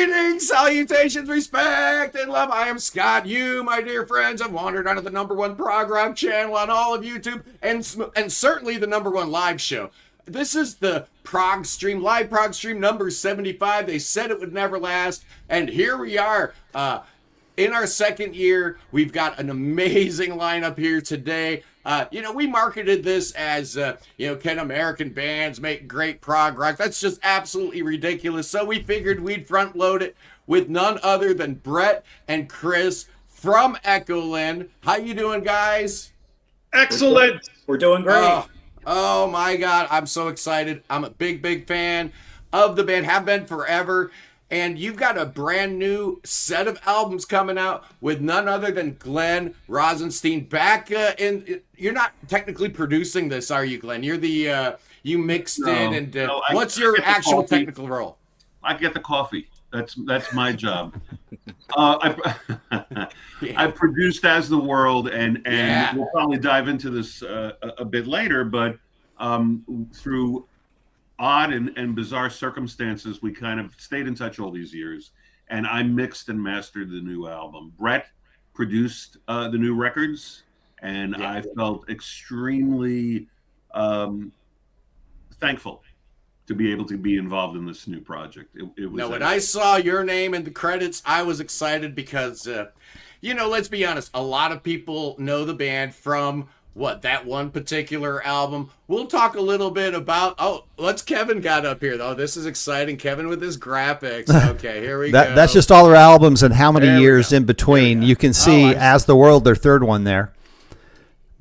Greetings, salutations, respect, and love. I am Scott. You, my dear friends, have wandered onto the #1 prog rock channel on all of YouTube, and certainly the #1 live show. This is the Prog stream, live Prog stream number 75. They said it would never last, and here we are. In our second year, we've got an amazing lineup here today. We marketed this as, can American bands make great prog rock? That's just absolutely ridiculous. So we figured we'd front load it with none other than Brett and Chris from echolyn. How you doing, guys? Excellent. We're doing great. Oh my God, I'm so excited. I'm a big fan of the band, have been forever. And you've got a brand new set of albums coming out with none other than Glenn Rosenstein back in. You're not technically producing this, are you, Glenn? You're the you mixed it, and what's your actual technical role? I get the coffee. That's my job. I produced As the World, and we'll probably dive into this a bit later, but through odd and bizarre circumstances, we kind of stayed in touch all these years, and I mixed and mastered the new album. Brett produced the new records, and I felt extremely thankful to be able to be involved in this new project. It was when I saw your name in the credits, I was excited because, let's be honest, a lot of people know the band from that one particular album. We'll talk a little bit about, what's Kevin got up here, though? This is exciting. Kevin with his graphics. Okay, here we go. That's just all their albums and how many years in between. You can see As the World, their third one there.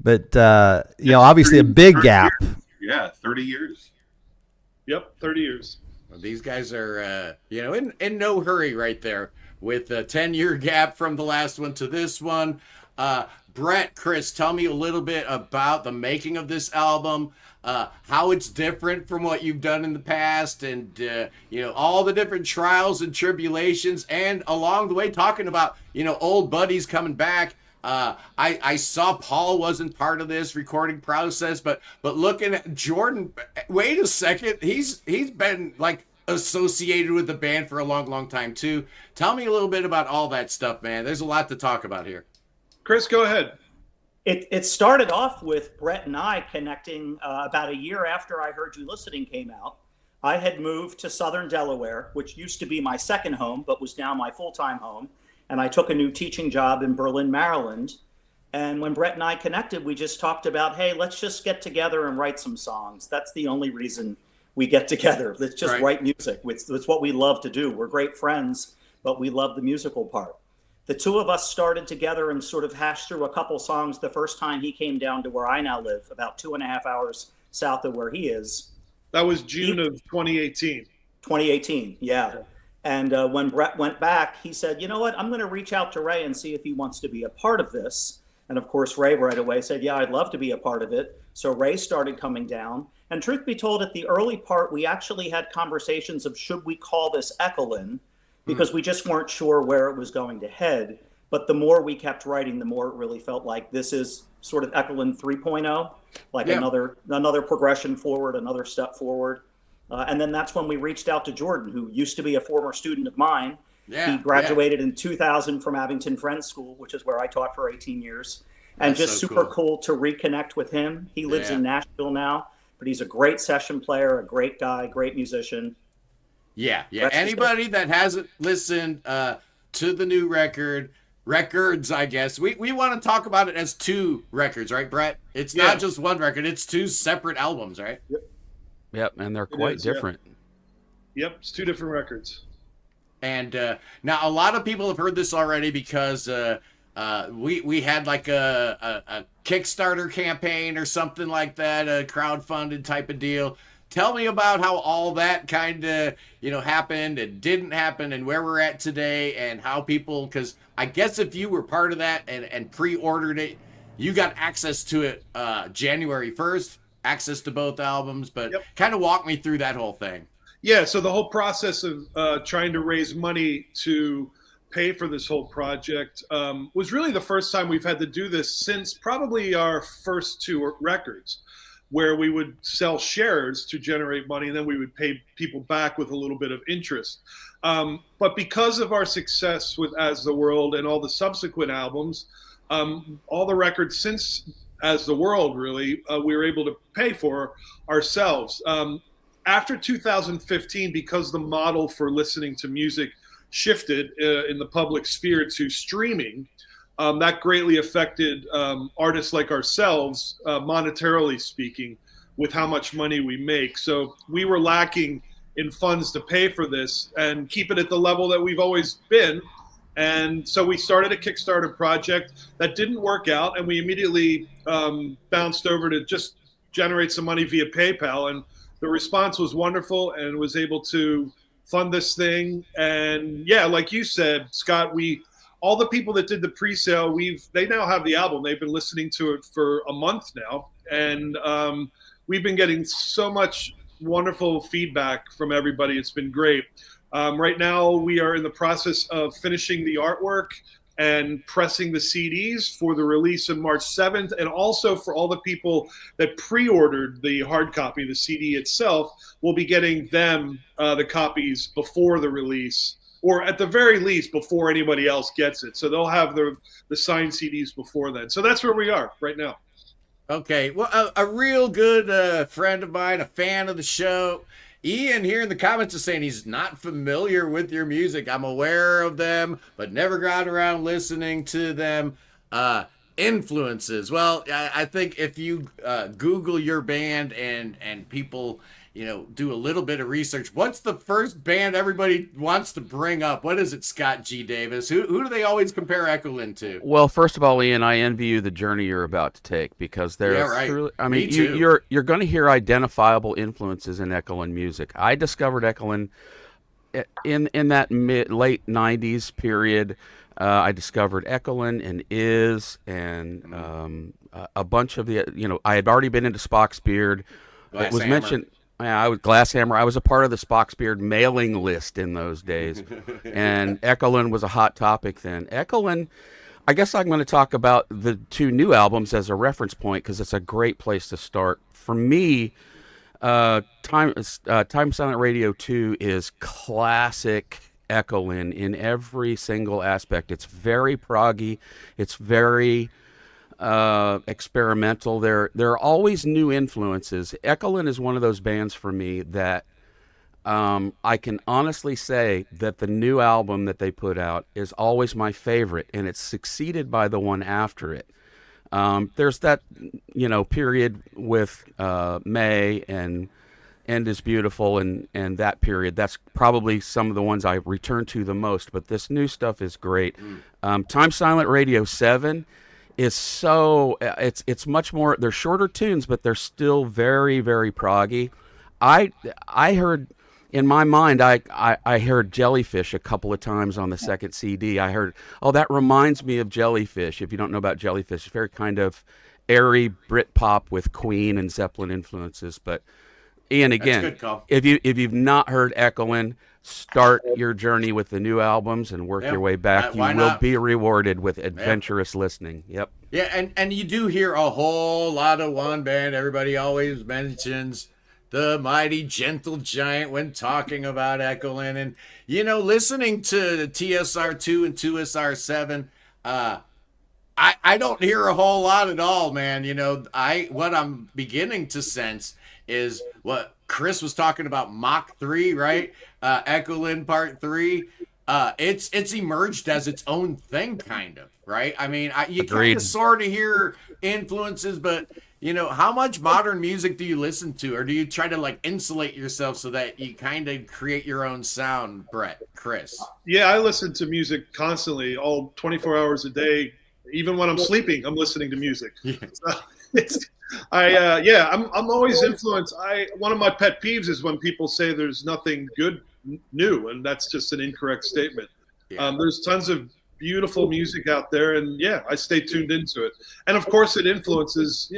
But, obviously a big gap. Yeah, 30 years. Yep, 30 years. Well, these guys are, in no hurry right there with a 10-year gap from the last one to this one. Brett, Chris, tell me a little bit about the making of this album, how it's different from what you've done in the past, and, all the different trials and tribulations, and along the way talking about, old buddies coming back. I saw Paul wasn't part of this recording process, but looking at Jordan, wait a second, he's been associated with the band for a long time too. Tell me a little bit about all that stuff, man. There's a lot to talk about here. Chris, go ahead. It started off with Brett and I connecting about a year after I Heard You Listening came out. I had moved to Southern Delaware, which used to be my second home, but was now my full-time home. And I took a new teaching job in Berlin, Maryland. And when Brett and I connected, we just talked about, hey, let's just get together and write some songs. That's the only reason we get together. Let's just write music. It's what we love to do. We're great friends, but we love the musical part. The two of us started together and sort of hashed through a couple songs the first time he came down to where I now live, about 2.5 hours south of where he is. That was June of 2018. 2018, yeah. And when Brett went back, he said, you know what, I'm going to reach out to Ray and see if he wants to be a part of this. And of course, Ray right away said, yeah, I'd love to be a part of it. So Ray started coming down. And truth be told, at the early part, we actually had conversations of should we call this echolyn, because we just weren't sure where it was going to head. But the more we kept writing, the more it really felt like this is sort of echolyn 3.0, another progression forward, another step forward. And then that's when we reached out to Jordan, who used to be a former student of mine. He graduated in 2000 from Abington Friends School, which is where I taught for 18 years. And that's just so super cool to reconnect with him. He lives in Nashville now, but he's a great session player, a great guy, great musician. Yeah. Anybody that hasn't listened to the new records, I guess, we want to talk about it as two records, right, Brett? It's not just one record. It's two separate albums, right? Yep, and they're quite different. Yep, it's two different records. And now a lot of people have heard this already because we had like a Kickstarter campaign or something like that, a crowdfunded type of deal. Tell me about how all that kind of, happened and didn't happen and where we're at today and how people, because I guess if you were part of that and pre-ordered it, you got access to it January 1st, access to both albums, but kind of walk me through that whole thing. Yeah, so the whole process of trying to raise money to pay for this whole project was really the first time we've had to do this since probably our first two records. where we would sell shares to generate money, and then we would pay people back with a little bit of interest. But because of our success with As the World and all the subsequent albums, all the records since As the World, really, we were able to pay for ourselves. After 2015, because the model for listening to music shifted in the public sphere to streaming, that greatly affected artists like ourselves, monetarily speaking, with how much money we make. So we were lacking in funds to pay for this and keep it at the level that we've always been. And so we started a Kickstarter project that didn't work out, and we immediately bounced over to just generate some money via PayPal. And the response was wonderful, and was able to fund this thing. And yeah, like you said, Scott, all the people that did the pre-sale, they now have the album. They've been listening to it for a month now, and we've been getting so much wonderful feedback from everybody. It's been great. Right now, we are in the process of finishing the artwork and pressing the CDs for the release on March 7th, and also for all the people that pre-ordered the hard copy, the CD itself, we'll be getting them the copies before the release, or at the very least before anybody else gets it. So they'll have the signed CDs before then. So that's where we are right now. Okay, well, a real good friend of mine, a fan of the show, Ian here in the comments is saying he's not familiar with your music. I'm aware of them, but never got around listening to them. Influences. Well, I think if you Google your band and people, do a little bit of research, what's the first band everybody wants to bring up? What is it, Scott G. Davis? Who do they always compare echolyn to? Well, first of all, Ian, I envy you the journey you're about to take, because truly, I mean, you're going to hear identifiable influences in echolyn music. I discovered echolyn in that late 90s period. I discovered echolyn and and a bunch of the, I had already been into Spock's Beard. It was mentioned. I was Glasshammer. I was a part of the Spock's Beard mailing list in those days, and echolyn was a hot topic then. Echolyn, I guess I'm going to talk about the two new albums as a reference point, because it's a great place to start. For me, Time Silent Radio 2 is classic echolyn in every single aspect. It's very proggy. It's very experimental. There are always new influences. Echolyn is one of those bands for me that I can honestly say that the new album that they put out is always my favorite, and it's succeeded by the one after it. There's that period with May and End is Beautiful and that period. That's probably some of the ones I return to the most, but this new stuff is great. Time Silent Radio 7 is it's much more, they're shorter tunes, but they're still very, very proggy. I heard, in my mind, I heard Jellyfish a couple of times on the second CD. I heard, that reminds me of Jellyfish. If you don't know about Jellyfish, it's very kind of airy Britpop with Queen and Zeppelin influences. But Ian, again, if you've not heard echolyn, start your journey with the new albums and work your way back. You will be rewarded with adventurous listening. Yep. Yeah, and you do hear a whole lot of one band. Everybody always mentions the Mighty Gentle Giant when talking about echolyn. And, listening to TSR2 and 2SR7, I don't hear a whole lot at all, man. What I'm beginning to sense is what Chris was talking about, Mach 3, right? Echolyn Part 3. It's emerged as its own thing, kind of, right? I mean, you kind of sort of hear influences, but how much modern music do you listen to, or do you try to insulate yourself so that you kind of create your own sound, Chris? Yeah, I listen to music constantly, all 24 hours a day. Even when I'm sleeping, I'm listening to music. Yeah. So I'm always influenced. One of my pet peeves is when people say there's nothing good new, and that's just an incorrect statement. Yeah. There's tons of beautiful music out there, and I stay tuned into it. And of course, it influences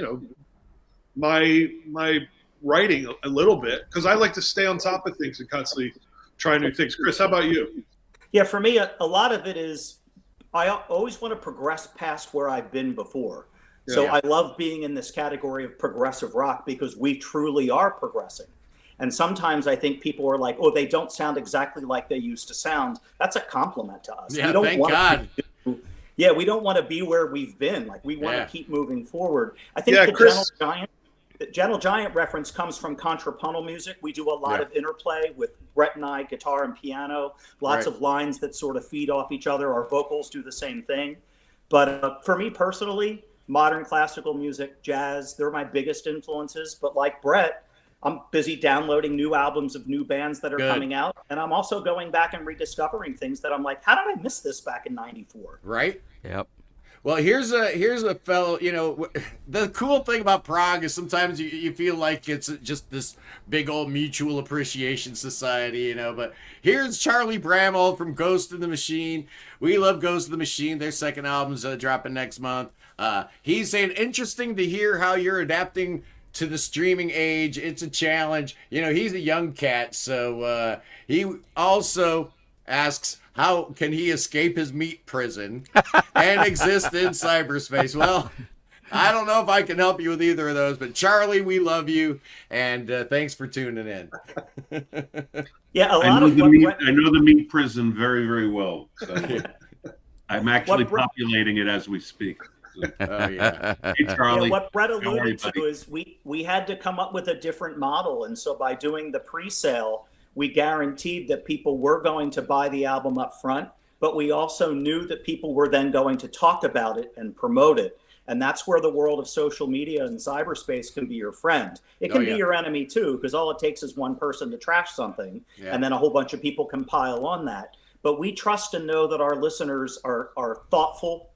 my writing a little bit, because I like to stay on top of things and constantly try new things. Chris, how about you? Yeah, for me, a lot of it is I always want to progress past where I've been before. So Yeah. I love being in this category of progressive rock because we truly are progressing. And sometimes I think people are like, oh, they don't sound exactly like they used to sound. That's a compliment to us. Yeah, We don't thank want God. yeah, we don't want to be where we've been. Like we want Yeah. to keep moving forward. I think Yeah, the Chris- Gentle Giant reference comes from contrapuntal music. We do a lot Yeah. of interplay with Brett and I, guitar and piano, lots Right. of lines that sort of feed off each other. Our vocals do the same thing. But for me personally, modern classical music, jazz, they're my biggest influences. But like Brett, I'm busy downloading new albums of new bands that are Good. coming out. And I'm also going back and rediscovering things that I'm like, how did I miss this back in 94? Right? Yep. Well, here's a fellow, the cool thing about Prague is sometimes you feel like it's just this big old mutual appreciation society, but here's Charlie Bramall from Ghost in the Machine. We love Ghost in the Machine. Their second album's dropping next month. He's saying, interesting to hear how you're adapting to the streaming age. It's a challenge. He's a young cat, so he also asks, how can he escape his meat prison and exist in cyberspace? Well, I don't know if I can help you with either of those, but Charlie, we love you, and thanks for tuning in. Yeah, I know the meat prison very, very well. So I'm actually populating it as we speak. So, Oh, yeah. hey, Charlie. Yeah, what Brett How are you, alluded to buddy? is we had to come up with a different model, and so by doing the pre-sale, we guaranteed that people were going to buy the album up front, but we also knew that people were then going to talk about it and promote it. And that's where the world of social media and cyberspace can be your friend. It can yeah. be your enemy too, because all it takes is one person to trash something, Yeah. and then a whole bunch of people can pile on that. But we trust and know that our listeners are thoughtful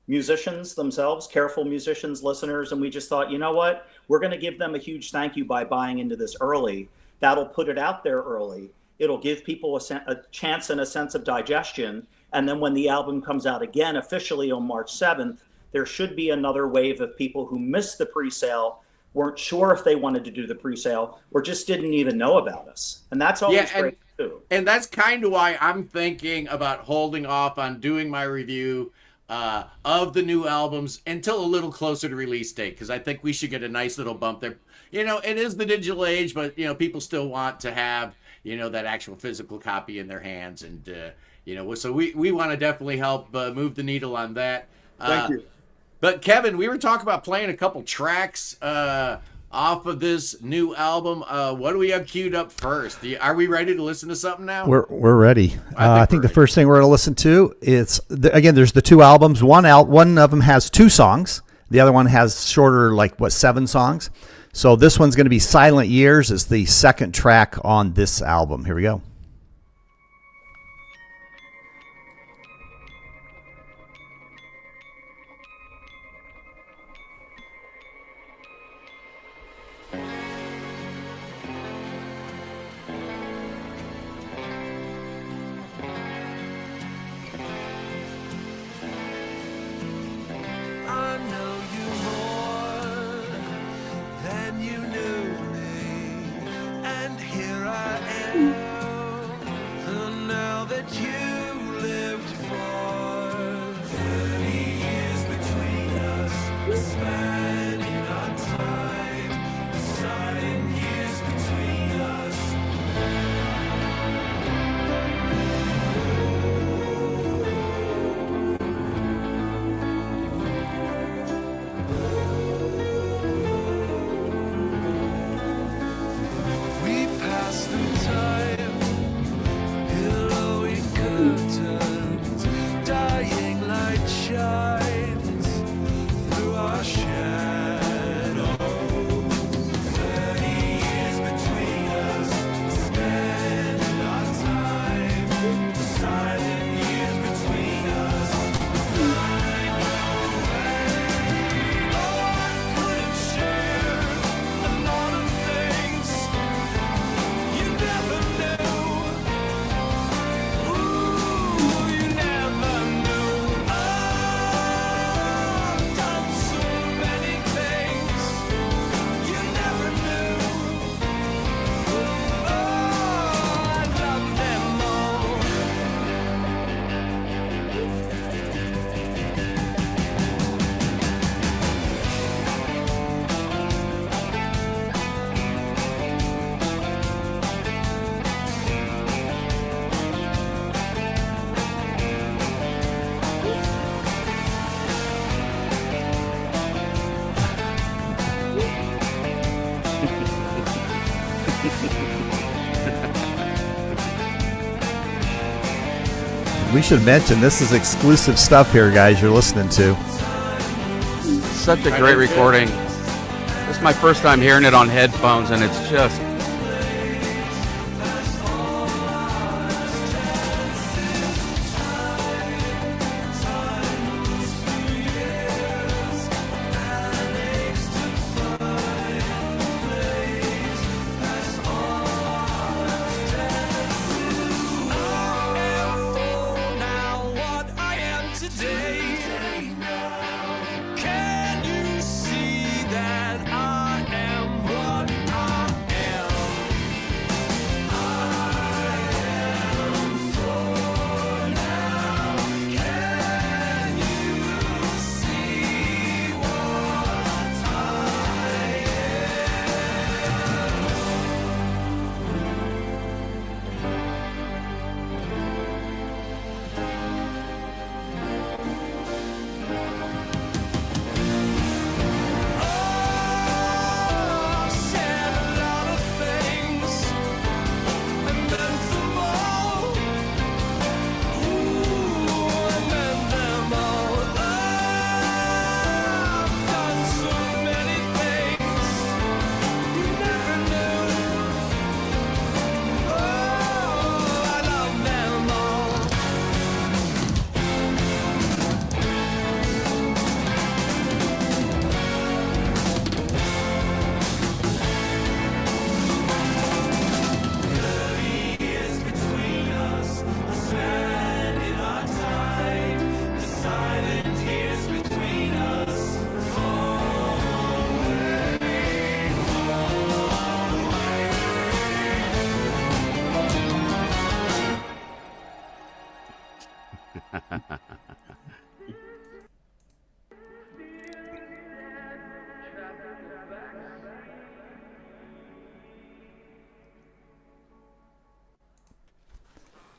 musicians themselves, careful musicians, listeners, and we just thought, you know what? We're going to give them a huge thank you by buying into this early. That'll put it out there early. It'll give people a chance and a sense of digestion. And then when the album comes out again officially on March 7th, there should be another wave of people who missed the pre-sale, weren't sure if they wanted to do the pre-sale, or just didn't even know about us. And that's always great too. And that's kind of why I'm thinking about holding off on doing my review of the new albums until a little closer to release date, because I think we should get a nice little bump there. It is the digital age, but people still want to have that actual physical copy in their hands, and so we want to definitely help move the needle on that. Thank you. But Kevin, we were talking about playing a couple tracks off of this new album. What do we have queued up first? Are we ready to listen to something now? We're ready. I think we're the first thing we're going to listen to is again. There's the two albums. One of them has 2 songs. The other one has shorter, 7 songs. So this one's going to be "Silent Years." Is the second track on this album. Here we go. I know you more than you knew me, and here I am we should mention this is exclusive stuff here, guys. You're listening to. Such a great recording. This is my first time hearing it on headphones, and it's just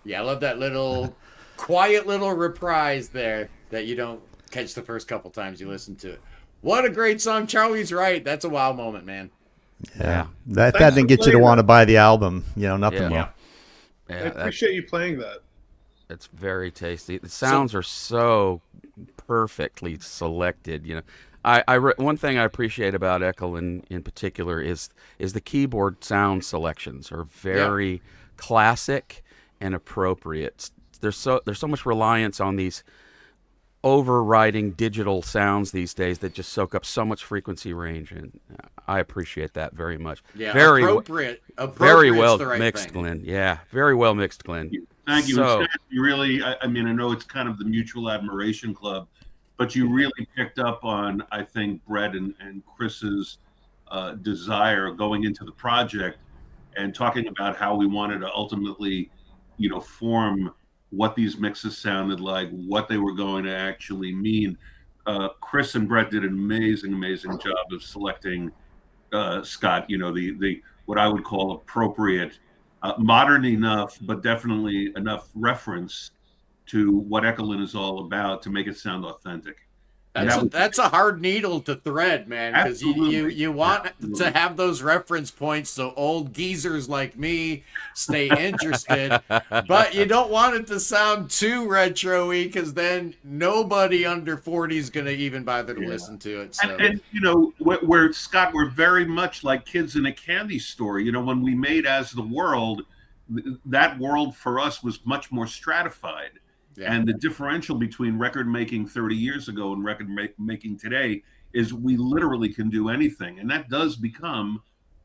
Yeah, I love that little quiet little reprise there that you don't catch the first couple times you listen to it. What a great song. Charlie's right. That's a wow moment, man. Yeah. That didn't get you to want to buy the album, nothing more. I appreciate you playing that. It's very tasty. The sounds are so perfectly selected. One thing I appreciate about echolyn in particular is the keyboard sound selections are very classic and appropriate. There's so much reliance on these overriding digital sounds these days that just soak up so much frequency range, and I appreciate that very much. Yeah, very very well the right mixed, thing. Glenn. Yeah, very well mixed, Glenn. Thank you. So, You really, I mean, I know it's kind of the mutual admiration club, but you really picked up on, I think, Brett and Chris's desire going into the project and talking about how we wanted to ultimately, form what these mixes sounded like, what they were going to actually mean. Chris and Brett did an amazing job of selecting Scott, the what I would call appropriate, modern enough, but definitely enough reference to what echolyn is all about to make it sound authentic. That's a hard needle to thread, man, because you want to have those reference points so old geezers like me stay interested, but you don't want it to sound too retro-y because then nobody under 40 is going to even bother to listen to it. So. And where Scott, we're very much like kids in a candy store. When we made As the World, that world for us was much more stratified. Yeah. And the differential between record making 30 years ago and record making today is we literally can do anything. And that does become,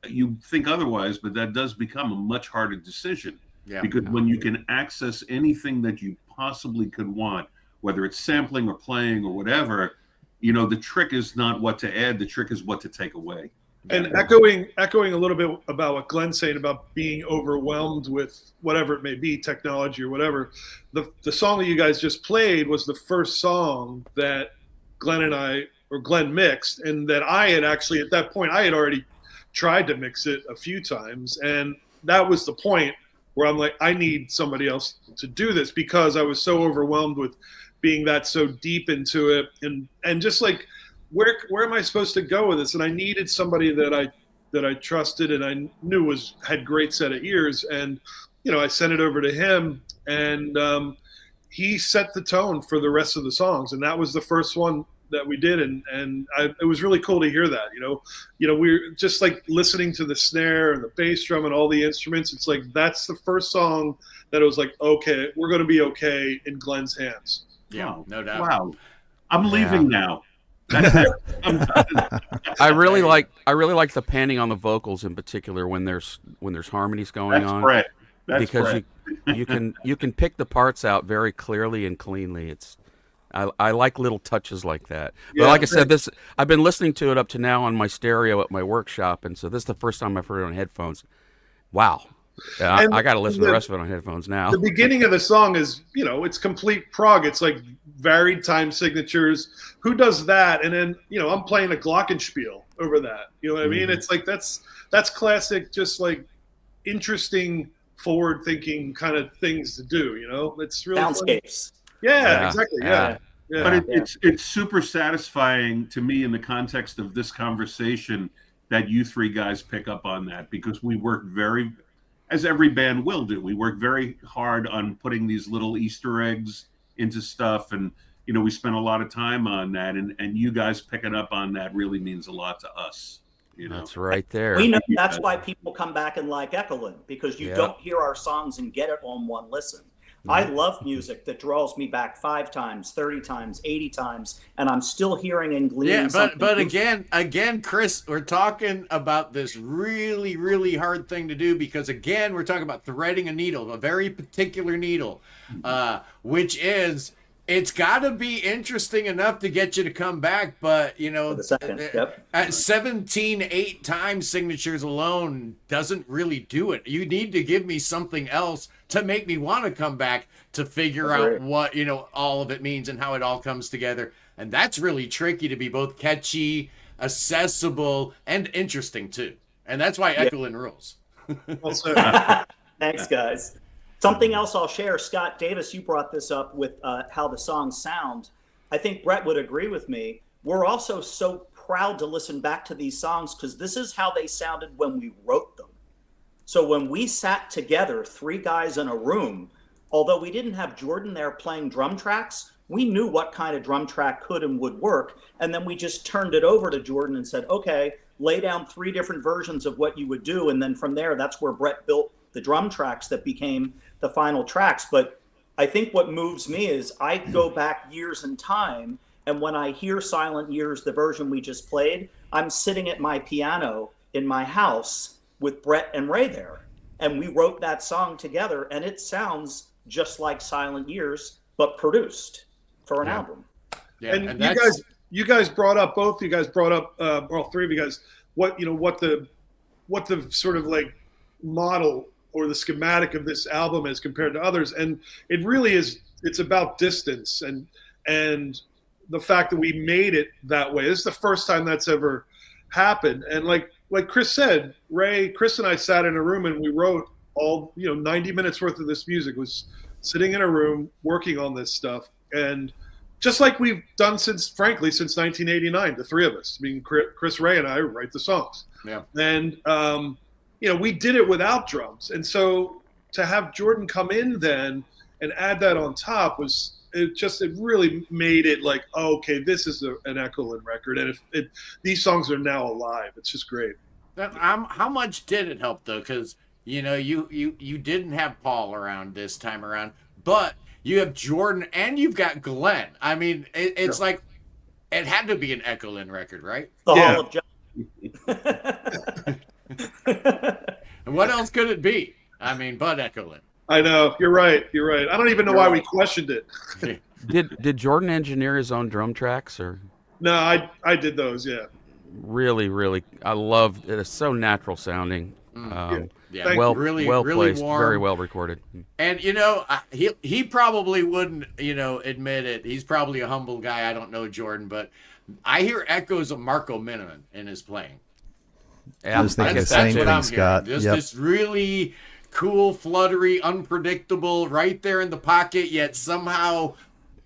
you think otherwise, but that does become a much harder decision. Yeah. Because when you can access anything that you possibly could want, whether it's sampling or playing or whatever, the trick is not what to add, the trick is what to take away. And echoing a little bit about what Glenn's saying about being overwhelmed with whatever it may be, technology or whatever, the song that you guys just played was the first song that Glenn mixed, and that I had actually, at that point, I had already tried to mix it a few times, and that was the point where I'm like, I need somebody else to do this, because I was so overwhelmed with being that so deep into it, and just like, where am I supposed to go with this? And I needed somebody that I trusted and I knew had great set of ears. And, I sent it over to him, and, he set the tone for the rest of the songs, and that was the first one that we did, it was really cool to hear that. We're just like listening to the snare and the bass drum and all the instruments. It's like that's the first song that it was like, okay, we're going to be okay in Glenn's hands. Yeah, no doubt. Wow, I'm leaving now. I really like the panning on the vocals in particular when there's harmonies going That's on. Brett. That's because Brett. you can pick the parts out very clearly and cleanly. I like little touches like that. But like I said, I've been listening to it up to now on my stereo at my workshop, and so this is the first time I've heard it on headphones. Wow. I got to listen to the rest of it on headphones now. The beginning of the song is, it's complete prog. It's like varied time signatures. Who does that? And then, I'm playing a glockenspiel over that. You know what I mean? It's like that's classic, just like interesting, forward-thinking kind of things to do. It's really soundscapes. Yeah, exactly. Yeah. But it's super satisfying to me in the context of this conversation that you three guys pick up on that, because we work very, as every band will do, we work very hard on putting these little Easter eggs into stuff, and we spend a lot of time on that, and you guys picking up on that really means a lot to us. That's right there. We know that's why people come back and like echolyn, because you don't hear our songs and get it on one listen. I love music that draws me back 5 times, 30 times, 80 times, and I'm still hearing and gleaning. Yeah, but again, Chris, we're talking about this really, really hard thing to do, because again, we're talking about threading a needle, a very particular needle, which is, it's got to be interesting enough to get you to come back, but the second, at 17 8-time signatures alone doesn't really do it. You need to give me something else to make me want to come back to figure out what all of it means and how it all comes together. And that's really tricky, to be both catchy, accessible, and interesting too. And that's why echolyn rules. Thanks, guys. Something else I'll share, Scott Davis, you brought this up with how the songs sound. I think Brett would agree with me. We're also so proud to listen back to these songs because this is how they sounded when we wrote them. So when we sat together, 3 guys in a room, although we didn't have Jordan there playing drum tracks, we knew what kind of drum track could and would work. And then we just turned it over to Jordan and said, okay, lay down 3 different versions of what you would do. And then from there, that's where Brett built the drum tracks that became the final tracks. But I think what moves me is I go back years in time, and when I hear Silent Years, the version we just played, I'm sitting at my piano in my house with Brett and Ray there, and we wrote that song together, and it sounds just like Silent Years, but produced for an album. Yeah, and you guys brought up, both you guys brought up, all 3 of you guys, what the sort of like model or the schematic of this album as compared to others. And it really is, it's about distance and the fact that we made it that way. This is the first time that's ever happened. And like Chris said, Chris and I sat in a room and we wrote all, 90 minutes worth of this music, was sitting in a room working on this stuff. And just like we've done since 1989, the 3 of us. I mean, Chris, Ray, and I write the songs. Yeah. And, we did it without drums. And so to have Jordan come in then and add that on top it really made it like, oh, okay, this is an echolyn record. And these songs are now alive. It's just great. How much did it help though? Because, you didn't have Paul around this time around, but you have Jordan and you've got Glenn. I mean, it's like, it had to be an echolyn record, right? The Hall of John. And what else could it be? I mean, but echolyn. I know. You're right. I don't even know why we questioned it. Did Jordan engineer his own drum tracks, or? No, I did those. Yeah. Really, really, I love it. It's so natural sounding. Yeah. Well really placed, warm. very well recorded. And he probably wouldn't admit it. He's probably a humble guy. I don't know Jordan, but I hear echoes of Marco Miniman in his playing. I was thinking the same thing, Scott. This really cool, fluttery, unpredictable, right there in the pocket, yet somehow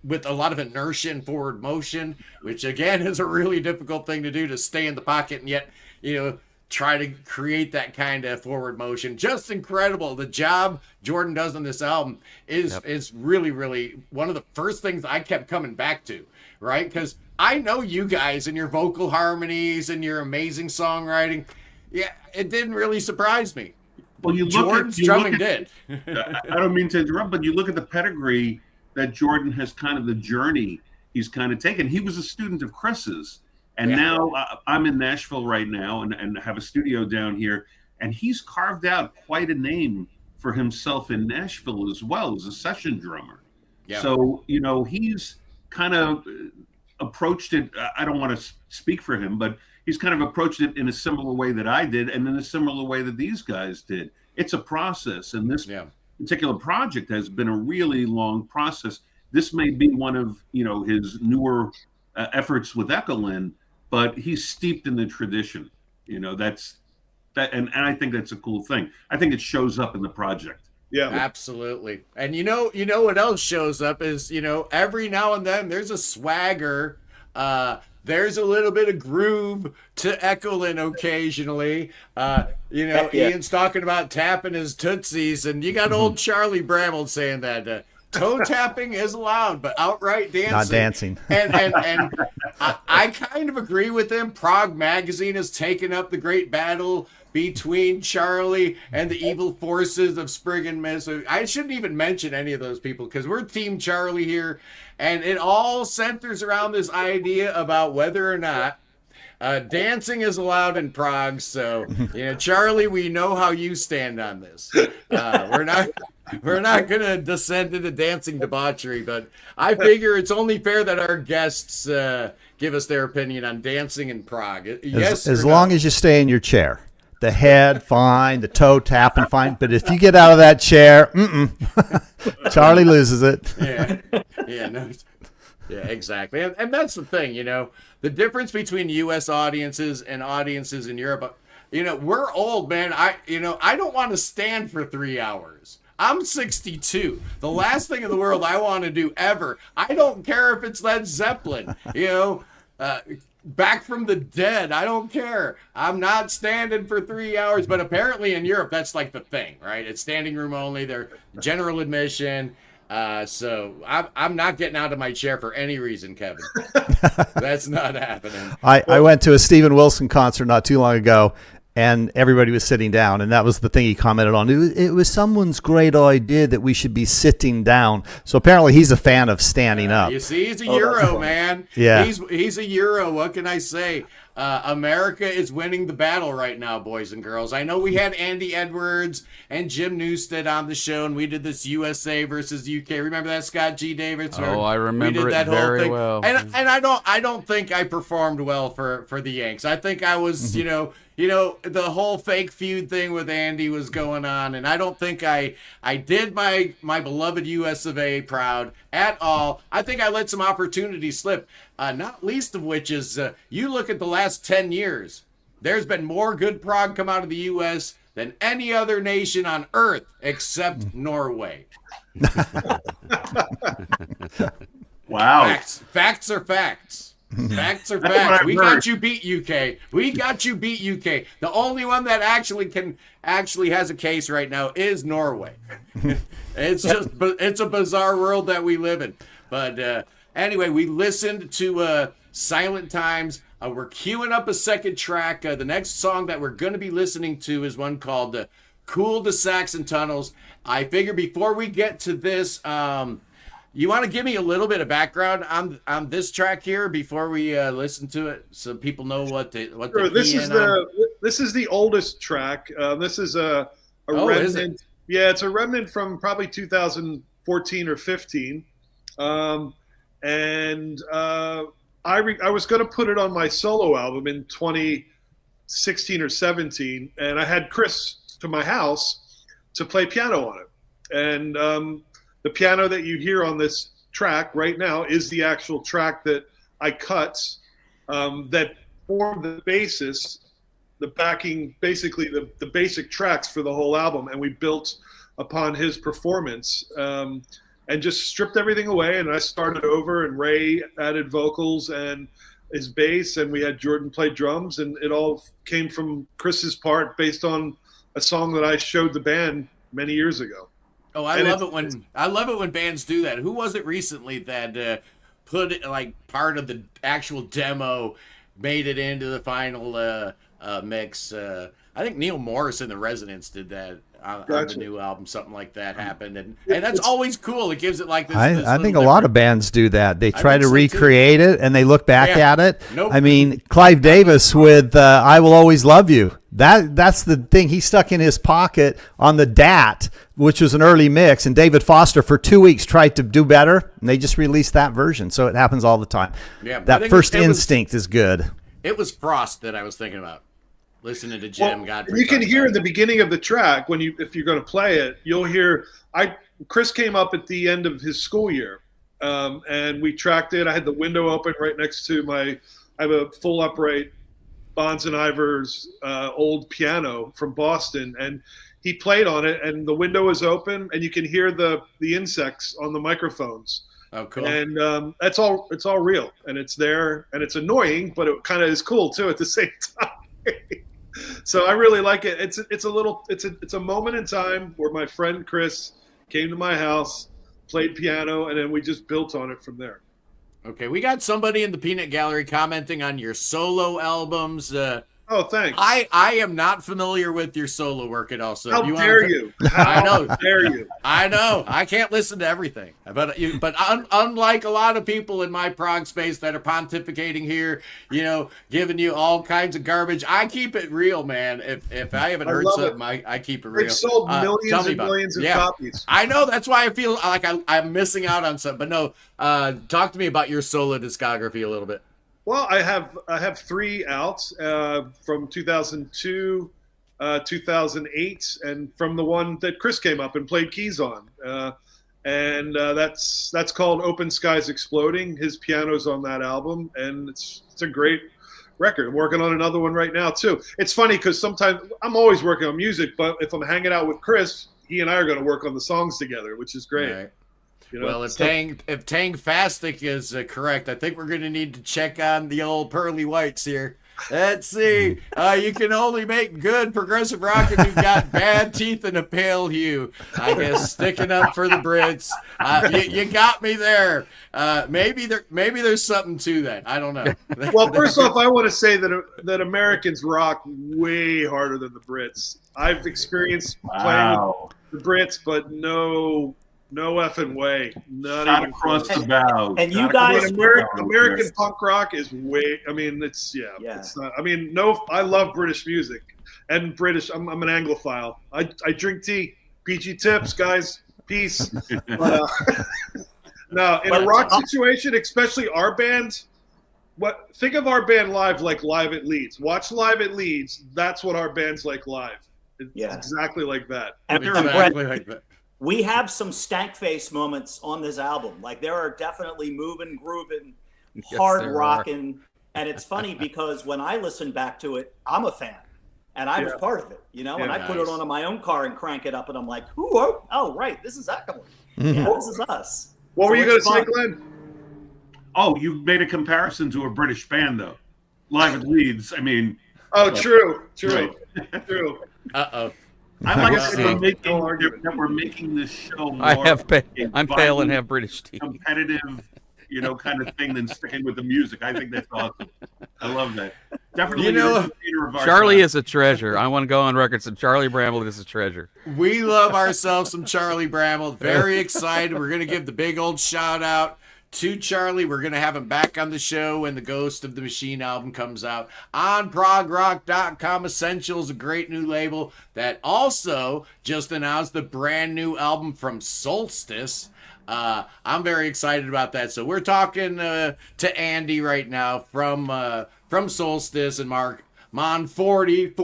with a lot of inertia and forward motion, which again is a really difficult thing to do, to stay in the pocket and yet, try to create that kind of forward motion. Just incredible. The job Jordan does on this album is really, really one of the first things I kept coming back to, right? Because I know you guys and your vocal harmonies and your amazing songwriting. Yeah, it didn't really surprise me. Well, Jordan's drumming did. I don't mean to interrupt, but you look at the pedigree that Jordan has, kind of the journey he's kind of taken. He was a student of Chris's. And now I'm in Nashville right now and have a studio down here. And he's carved out quite a name for himself in Nashville as well as a session drummer. Yeah. So, he's kind of approached it. I don't want to speak for him, but he's kind of approached it in a similar way that I did and in a similar way that these guys did. It's a process. And this particular project has been a really long process. This may be one of, his newer efforts with echolyn, but he's steeped in the tradition. That's that, and I think that's a cool thing. I think it shows up in the project. Yeah, absolutely. And you know what else shows up is every now and then there's a swagger. There's a little bit of groove to echolyn occasionally. Ian's talking about tapping his tootsies, and you got old Charlie Bramwell saying that. Toe tapping is allowed, but outright dancing. Not dancing. and I kind of agree with him. Prog Magazine has taken up the great battle between Charlie and the evil forces of Sprig and Miss. I shouldn't even mention any of those people because we're Team Charlie here. And it all centers around this idea about whether or not dancing is allowed in Prague. So, Charlie, we know how you stand on this. We're not going to descend into dancing debauchery, but I figure it's only fair that our guests give us their opinion on dancing in Prague. Yes, as long as you stay in your chair. The head, fine. The toe tapping, fine. But if you get out of that chair, Charlie loses it. Yeah, exactly. And that's the thing, the difference between U.S. audiences and audiences in Europe. We're old, man. I don't want to stand for 3 hours. I'm 62. The last thing in the world I want to do ever. I don't care if it's Led Zeppelin, Back from the Dead. I don't care. I'm not standing for 3 hours. But apparently in Europe, that's like the thing, right? It's standing room only. They're general admission. So I'm not getting out of my chair for any reason, Kevin. That's not happening. I went to a Steven Wilson concert not too long ago, and everybody was sitting down, and that was the thing he commented on. It was someone's great idea that we should be sitting down. So apparently he's a fan of standing up. You see, he's a Euro, man. Yeah. He's a Euro. What can I say? America is winning the battle right now, boys and girls. I know we had Andy Edwards and Jim Newstead on the show, and we did this USA versus UK. Remember that, Scott G. Davis? I remember it very well. And I don't think I performed well for the Yanks. I think I was, the whole fake feud thing with Andy was going on, and I don't think I did my beloved US of A proud at all. I think I let some opportunities slip, not least of which is you look at the last 10 years. There's been more good prog come out of the U.S. than any other nation on earth except Norway. Wow. Facts are facts. Facts are facts. We got you beat, UK. We got you beat, UK. The only one that actually has a case right now is Norway. It's a bizarre world that we live in. But anyway, we listened to Silent Times. We're queuing up a second track. The next song that we're going to be listening to is one called Cul-de-Sacs and Tunnels. I figure before we get to this, you want to give me a little bit of background on this track here before we listen to it, so people know what sure. This is the oldest track. This is a remnant. Is it? Yeah, it's a remnant from probably 2014 or 15. I was going to put it on my solo album in 2016 or 17, and I had Chris to my house to play piano on it. And the piano that you hear on this track right now is the actual track that I cut that formed the basis, the backing, basically the basic tracks for the whole album. And we built upon his performance and just stripped everything away. And I started over, and Ray added vocals, and his bass, and we had Jordan play drums, and it all came from Chris's part based on a song that I showed the band many years ago. Oh, I love it when bands do that. Who was it recently that put it, like, part of the actual demo, made it into the final mix? I think Neil Morris and the Residents did that on the new album. Something like that happened, and that's always cool. It gives it like this. I think a lot of bands do that. They try to recreate it, and they look back at it. Nope. I mean, Clive Davis with "I Will Always Love You." That's the thing he stuck in his pocket on the DAT, which was an early mix, and David Foster for 2 weeks tried to do better, and they just released that version. So it happens all the time. Yeah, that first instinct is good. It was Frost that I was thinking about. Listening to Jim Godfrey. You can hear in the beginning of the track if you're going to play it, you'll hear. Chris came up at the end of his school year, and we tracked it. I had the window open right next to I have a full upright Bonds and Ivers old piano from Boston, and he played on it, and the window is open, and you can hear the insects on the microphones. Oh, cool. And it's all real, and it's there, and it's annoying, but it kind of is cool too at the same time. So I really like it. It's a moment in time where my friend Chris came to my house, played piano, and then we just built on it from there. Okay, we got somebody in the Peanut Gallery commenting on your solo albums. Oh, thanks. I am not familiar with your solo work at all. So How dare you? I know. How dare you? I know. I can't listen to everything. But unlike a lot of people in my prog space that are pontificating here, giving you all kinds of garbage, I keep it real, man. If I haven't heard something, I keep it real. It's sold millions and millions of copies. I know. That's why I feel like I'm missing out on something. But no, talk to me about your solo discography a little bit. Well, I have 3 out from 2002, 2008, and from the one that Chris came up and played keys on, and that's called Open Skies Exploding. His piano's on that album, and it's a great record. I'm working on another one right now too. It's funny because sometimes I'm always working on music, but if I'm hanging out with Chris, he and I are going to work on the songs together, which is great. Right. Well, if Tang Fastic is correct, I think we're going to need to check on the old pearly whites here. Let's see. You can only make good progressive rock if you've got bad teeth and a pale hue. I guess sticking up for the Brits. You got me there. Maybe there's something to that. I don't know. Well, first off, I want to say that Americans rock way harder than the Brits. I've experienced playing with the Brits, but no effing way. Not across the bow. And you guys, American punk rock is way. I mean, it's not. I mean, I love British music and British. I'm an Anglophile. I drink tea. PG tips, guys. Peace. But, no, in a rock situation, especially our bands. Think of our band live like Live at Leeds. Watch Live at Leeds. That's what our band's like live. It's exactly like that. Exactly like that. We have some stank face moments on this album. Like there are definitely moving, grooving, hard rocking. And it's funny because when I listen back to it, I'm a fan and I was part of it, and I put it on my own car and crank it up and I'm like, oh, right. This is echolyn. Yeah, this is us. What were you going to say, Glenn? Oh, you made a comparison to a British band though. Live at Leeds. I mean. Oh, true. Uh-oh. I like that we're making this show more I'm pale and have British teeth. Competitive, kind of thing than sticking with the music. I think that's awesome. I love that. Definitely, Charlie is a treasure. I want to go on record. So Charlie Bramble is a treasure. We love ourselves some Charlie Bramble. Very excited. We're going to give the big old shout out to Charlie. We're going to have him back on the show when the Ghost of the Machine album comes out on progrock.com. Essentials, a great new label that also just announced the brand new album from Solstice. I'm very excited about that. So we're talking to Andy right now from Solstice and Mark Mon 40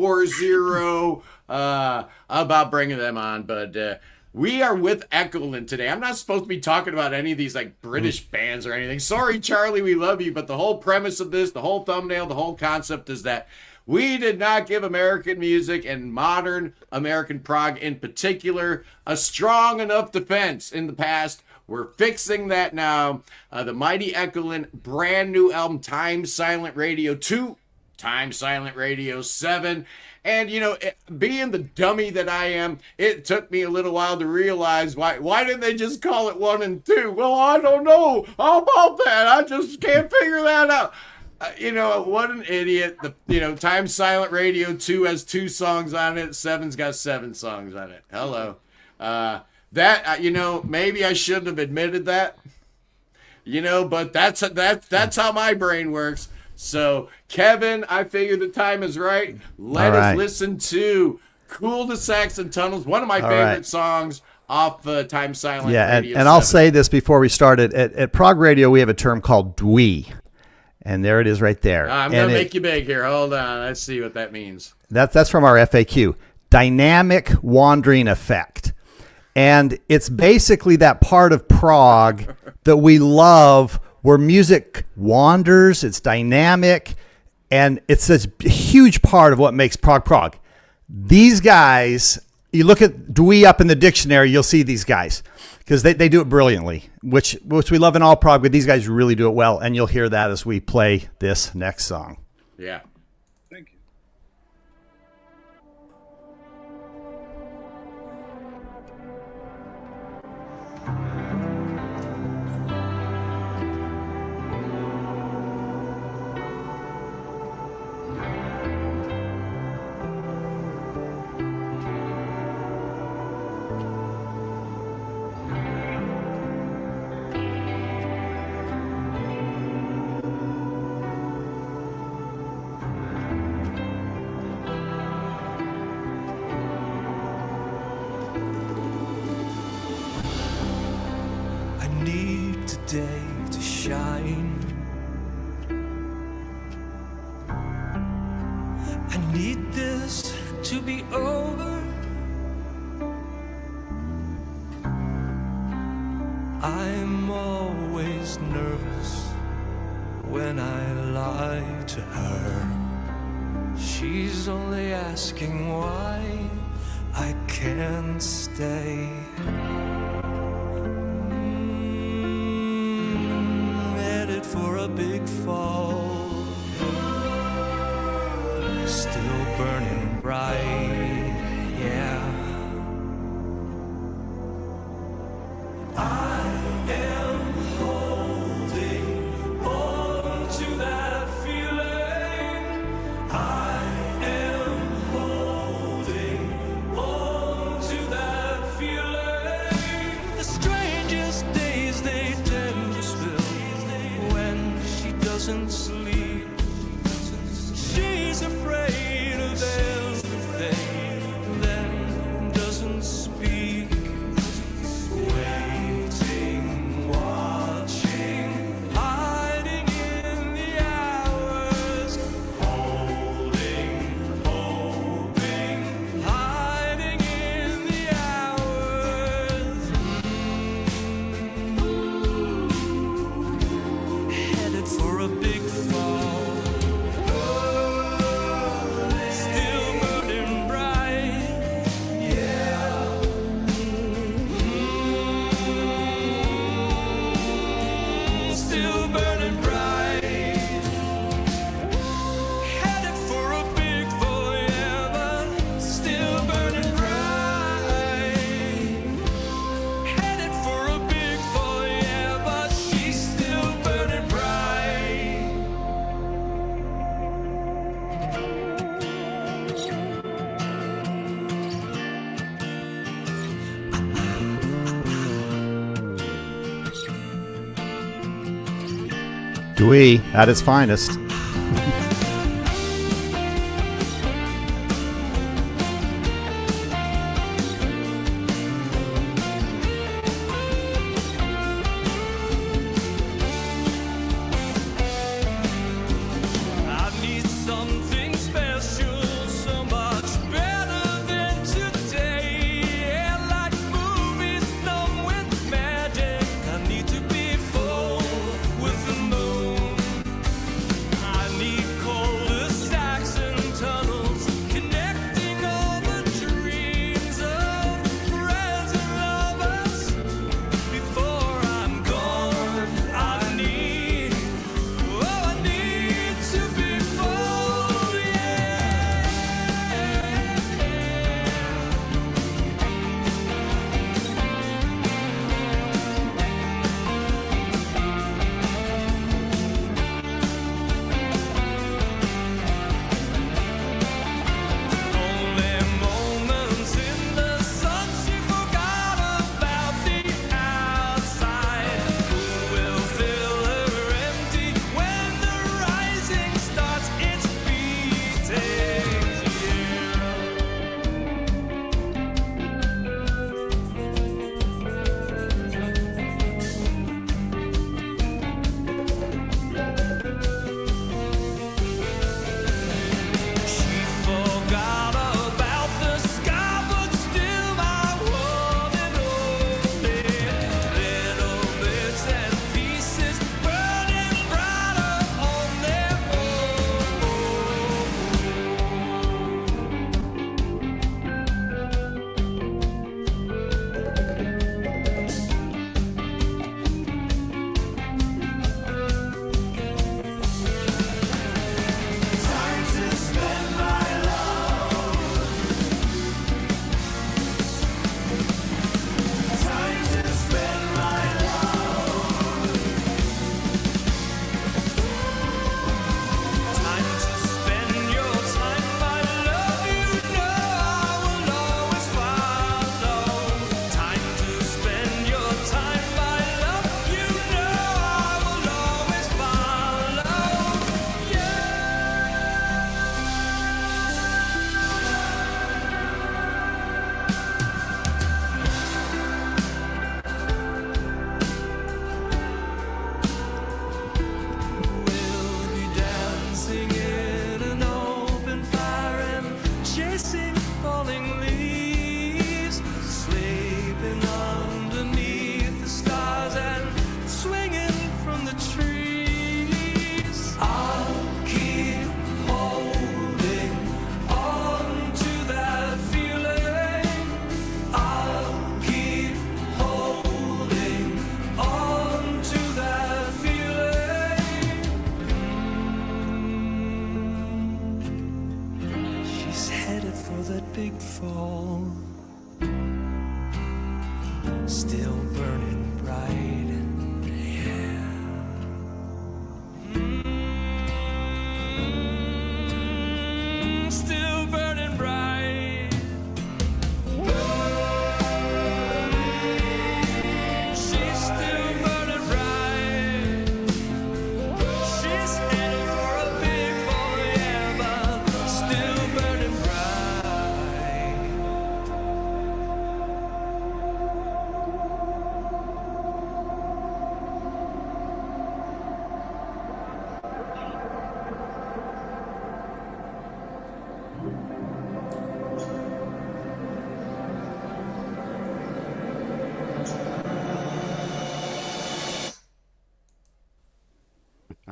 about bringing them on. But we are with echolyn today. I'm not supposed to be talking about any of these like British bands or anything. Sorry, Charlie, we love you. But the whole premise of this, the whole thumbnail, the whole concept is that we did not give American music and modern American prog in particular a strong enough defense in the past We're fixing that now. The mighty echolyn, brand new album, Time Silent Radio 2, Time Silent Radio 7. And, you know, being the dummy that I am, it took me a little while to realize why didn't they just call it 1 and 2? Well, I don't know. How about that? I just can't figure that out. You know, what an idiot. Time Silent Radio 2 has 2 songs on it. 7's got 7 songs on it. Hello. Maybe I shouldn't have admitted that. But that's how my brain works. So, Kevin, I figure the time is right. Let us listen to Cul-de-Sacs and Tunnels, one of my favorite songs off Time Silent Radio. And I'll say this before we started. At Prog Radio, we have a term called dwee. And there it is right there. I'm going to make you big here. Hold on. Let's see what that means. That's from our FAQ. Dynamic wandering effect. And it's basically that part of prog that we love where music wanders, it's dynamic, and it's a huge part of what makes prog. These guys, you look at dwee up in the dictionary, you'll see these guys because they do it brilliantly, which we love in all prog, but these guys really do it well, and you'll hear that as we play this next song. Yeah. Thank you. Day to shine. I need this to be over. I'm always nervous when I lie to her. She's only asking why I can't stay. For a big fall, still burning bright, yeah. I am holding on to that feeling. I am holding on to that feeling. The strangest days they tend to spill when she doesn't sleep. She's afraid of everything, then doesn't speak. Waiting, watching, hiding in the hours. Holding, hoping, hiding in the hours. Headed for a big fall. Still burning bright. Yeah. Still burning bright. Headed for a big forever. Still burning bright. Headed for a big forever. She's still burning bright. Dwee at its finest. I need something special, so much better than today. Yeah, like movies done with magic. I need to be full with the moon.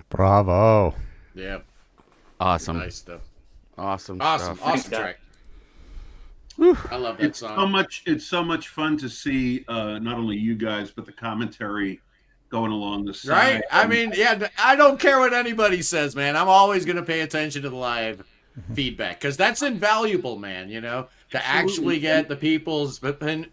Bravo. Yeah. Awesome. Nice stuff. Awesome. Awesome. Stuff. Awesome track. I love that It's song. it's so much fun to see not only you guys but the commentary going along the side. Right? I mean, yeah, I don't care what anybody says, man. I'm always going to pay attention to the live feedback because that's invaluable, man, you know, to actually get the people's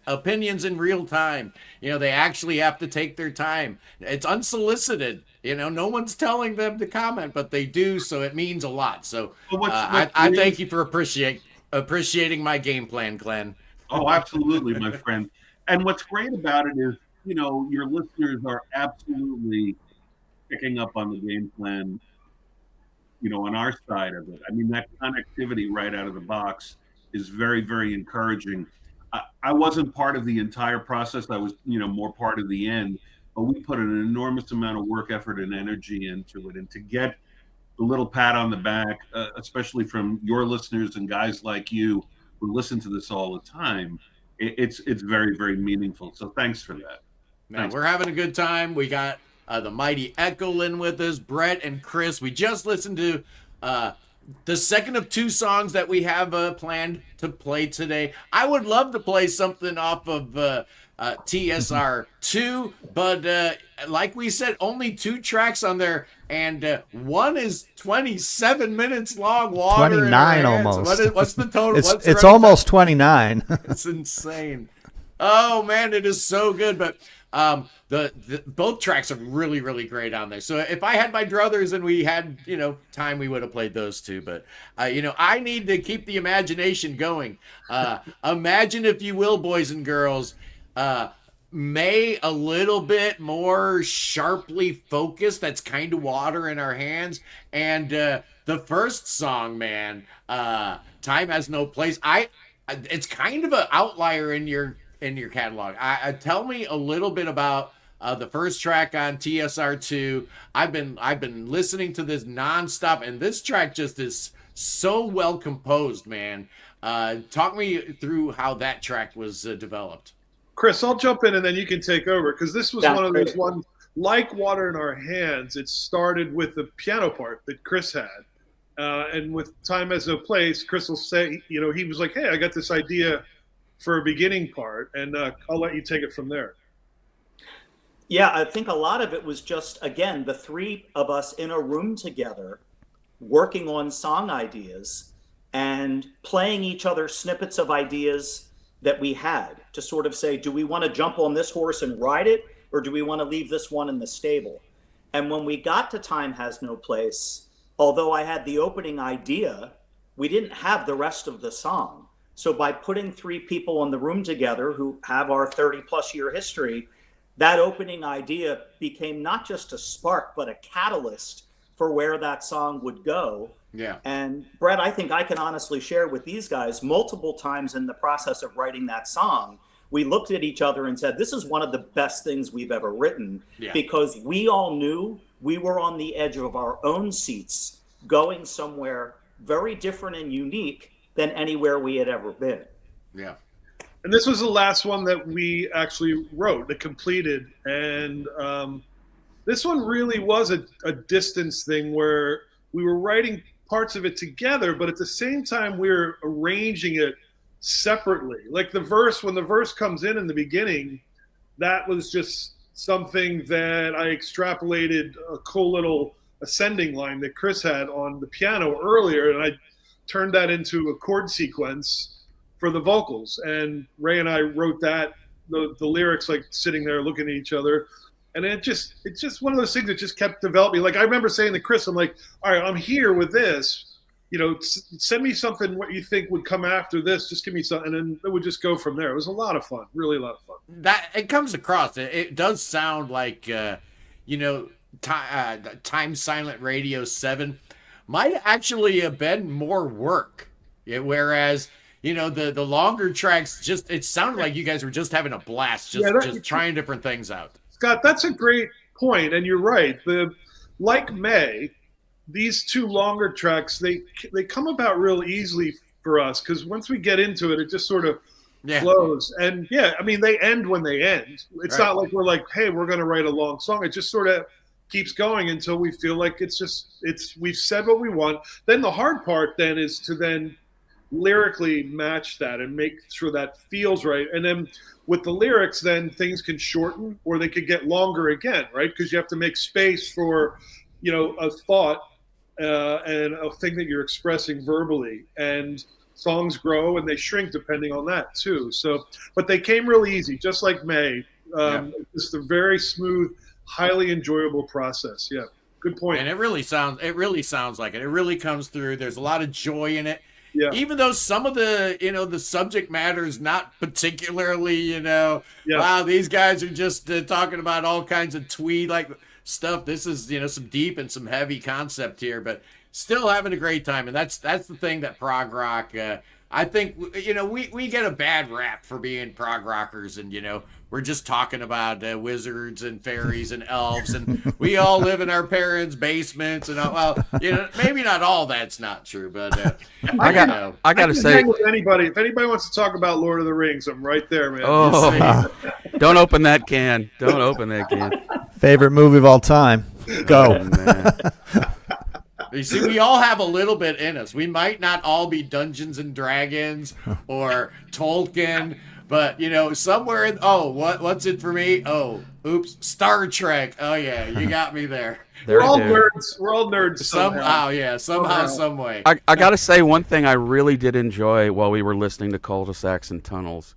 opinions in real time. You know, they actually have to take their time. It's unsolicited. You know, no one's telling them to comment, but they do, so it means a lot. So Well, I thank you for appreciating my game plan, Glenn. Oh, absolutely, my friend. And what's great about it is, you know, your listeners are absolutely picking up on the game plan, you know, on our side of it. I mean, that connectivity right out of the box is very, very encouraging. I wasn't part of the entire process. I was, you know, more part of the end, but we put an enormous amount of work, effort, and energy into it. And to get the little pat on the back, especially from your listeners and guys like you who listen to this all the time, it's very, very meaningful. So thanks for that. Man, we're having a good time. We got the mighty echolyn with us, Brett and Chris. We just listened to the second of two songs that we have planned to play today. I would love to play something off of TSR 2, but like we said, only 2 tracks on there, and one is 27 minutes long. Water 29 almost. What's the total? It's almost 29. It's insane. Oh man, it is so good. But the both tracks are really, really great on there. So if I had my druthers and we had, you know, time, we would have played those two. But you know, I need to keep the imagination going. Imagine, if you will, boys and girls, May a little bit more sharply focused. That's kind of water in our hands. And the first song, man, Time Has No Place. It's kind of an outlier in your catalog. Tell me a little bit about the first track on TSR2. I've been listening to this nonstop, and this track just is so well composed, man. Talk me through how that track was developed. Chris, I'll jump in and then you can take over, because this was one of those ones, like Water in Our Hands. It started with the piano part that Chris had. And with Time Has No Place, Chris will say, you know, he was like, hey, I got this idea for a beginning part, and I'll let you take it from there. Yeah, I think a lot of it was just, again, the 3 of us in a room together working on song ideas and playing each other snippets of ideas that we had to sort of say, do we want to jump on this horse and ride it, or do we want to leave this one in the stable? And when we got to Time Has No Place, although I had the opening idea, we didn't have the rest of the song. So by putting 3 people in the room together who have our 30-plus year history, that opening idea became not just a spark, but a catalyst for where that song would go. Yeah. And Brett, I think I can honestly share with these guys, multiple times in the process of writing that song, we looked at each other and said, this is one of the best things we've ever written, because we all knew we were on the edge of our own seats, going somewhere very different and unique than anywhere we had ever been. Yeah. And this was the last one that we actually wrote, that completed. And this one really was a distance thing where we were writing parts of it together, but at the same time, we were arranging it separately. Like the verse, when the verse comes in the beginning, that was just something that I extrapolated a cool little ascending line that Chris had on the piano earlier, and I turned that into a chord sequence for the vocals. And Ray and I wrote that, the lyrics, like sitting there looking at each other. And it's just one of those things that just kept developing. Like I remember saying to Chris, I'm like, all right, I'm here with this. You know, send me something what you think would come after this. Just give me something, and then it would just go from there. It was a lot of fun, really a lot of fun. That it comes across. It does sound like, you know, Time Silent Radio 7 might actually have been more work. Yeah, whereas, you know, the longer tracks, it sounded like you guys were just having a blast, just trying different things out. Scott, that's a great point, and you're right. Like May, these 2 longer tracks, they come about real easily for us, because once we get into it, it just sort of flows. And I mean, they end when they end. It's not like we're like, hey, we're going to write a long song. It just sort of keeps going until we feel like we've said what we want. Then the hard part then is to then lyrically match that and make sure that feels right. And then with the lyrics, then things can shorten or they could get longer again, right? Because you have to make space for, a thought and a thing that you're expressing verbally. And songs grow and they shrink depending on that too. So, but they came really easy, just like May. Just a very smooth, highly enjoyable process. Yeah, good point. And it really sounds like it. It really comes through. There's a lot of joy in it. Yeah. Even though some of the, the subject matter is not particularly, wow, these guys are just talking about all kinds of twee like stuff. This is, some deep and some heavy concept here, but still having a great time. And that's the thing that prog rock, I think, we get a bad rap for being prog rockers, and, we're just talking about wizards and fairies and elves, and we all live in our parents' basements, and maybe not all that's not true, but I got to say, with anybody, if anybody wants to talk about Lord of the Rings, I'm right there, man. Oh, don't open that can. Don't open that can. Favorite movie of all time. Go. Man. You see, we all have a little bit in us. We might not all be Dungeons and Dragons or Tolkien, but somewhere in what's it for me? Oh, oops, Star Trek. Oh yeah, you got me there. We're all nerds. We're all nerds somehow. Somehow, some way. I got to say one thing I really did enjoy while we were listening to Cul-de-Sacs and Tunnels.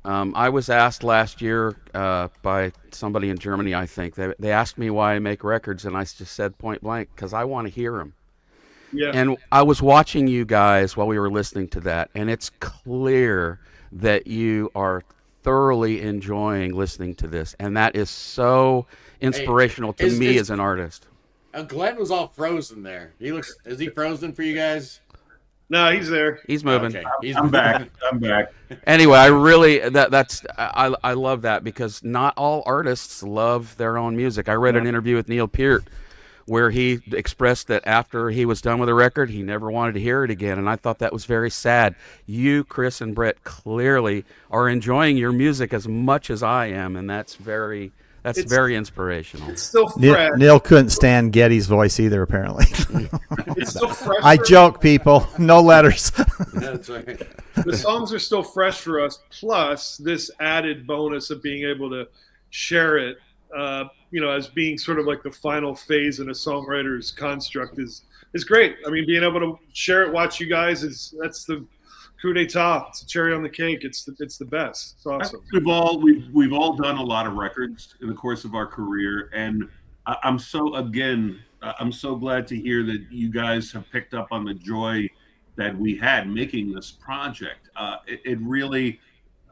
I was asked last year by somebody in Germany, I think. They asked me why I make records, and I just said point blank, because I want to hear them. Yeah. And I was watching you guys while we were listening to that, and it's clear that you are thoroughly enjoying listening to this, and that is so inspirational to me as an artist. Glenn was all frozen there. Is he frozen for you guys? No, he's there. He's moving. Okay. I'm back. Anyway, I really I love that, because not all artists love their own music. I read an interview with Neil Peart where he expressed that after he was done with a record, he never wanted to hear it again, and I thought that was very sad. You, Chris, and Brett clearly are enjoying your music as much as I am, and that's very inspirational. It's still fresh. Neil couldn't stand Getty's voice either, apparently. It's still fresh. I joke, people. No letters. That's right. The songs are still fresh for us. Plus, this added bonus of being able to share it, as being sort of like the final phase in a songwriter's construct is great. I mean, being able to share it, watch you guys that's the coup d'etat. It's a cherry on the cake. It's the best. It's awesome. We've all done a lot of records in the course of our career, and I'm so glad to hear that you guys have picked up on the joy that we had making this project. It really,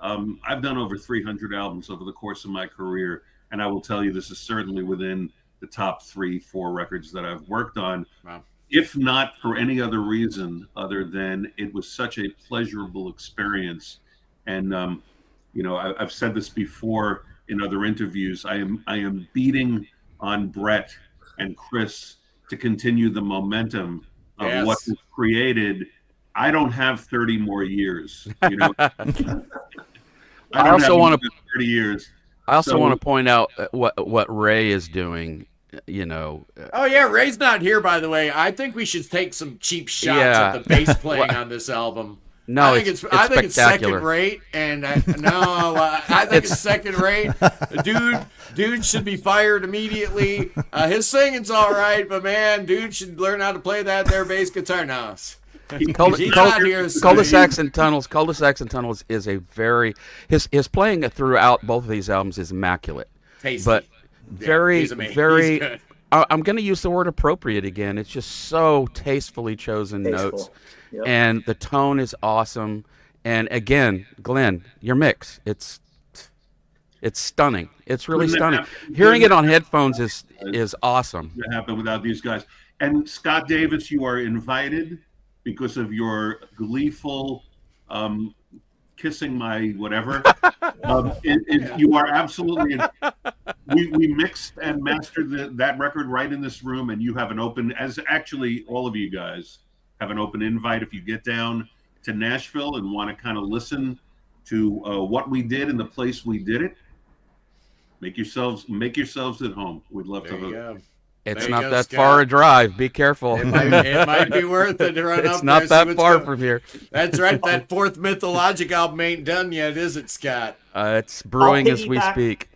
I've done over 300 albums over the course of my career, and I will tell you this is certainly within the top 3-4 records that I've worked on. Wow. If not for any other reason other than it was such a pleasurable experience. And, I've said this before in other interviews, I am beating on Brett and Chris to continue the momentum of what was created. I don't have 30 more years, I also want to 30 years. I also want to point out what Ray is doing. Oh yeah, Ray's not here, by the way. I think we should take some cheap shots at the bass playing on this album. No, I think it's second rate, and I think it's second rate. Dude should be fired immediately. His singing's all right, but man, dude should learn how to play that there bass guitar. No. Cul-de-Sacs and Tunnels. Cul-de-Sacs and Tunnels is a very his playing throughout both of these albums is immaculate. Tasty. But very he's good. I'm going to use the word appropriate again. It's just so tastefully chosen notes, and the tone is awesome. And again, Glenn, your mix, it's stunning. It's really stunning. Hearing it on headphones is awesome. That happened without these guys. And Scott Davis, you are invited because of your gleeful kissing my whatever. You are absolutely. We mixed and mastered that record right in this room, and you have an open, as actually all of you guys have an open invite if you get down to Nashville and want to kind of listen to what we did and the place we did it. Make yourselves at home. We'd love to It's There you not go, that Scott. far a drive. Be careful. It might be worth it to run up It's there, not see that what's far going- from here. That's right. That fourth Mythologic album ain't done yet, is it, Scott? It's brewing as we piggyback- speak.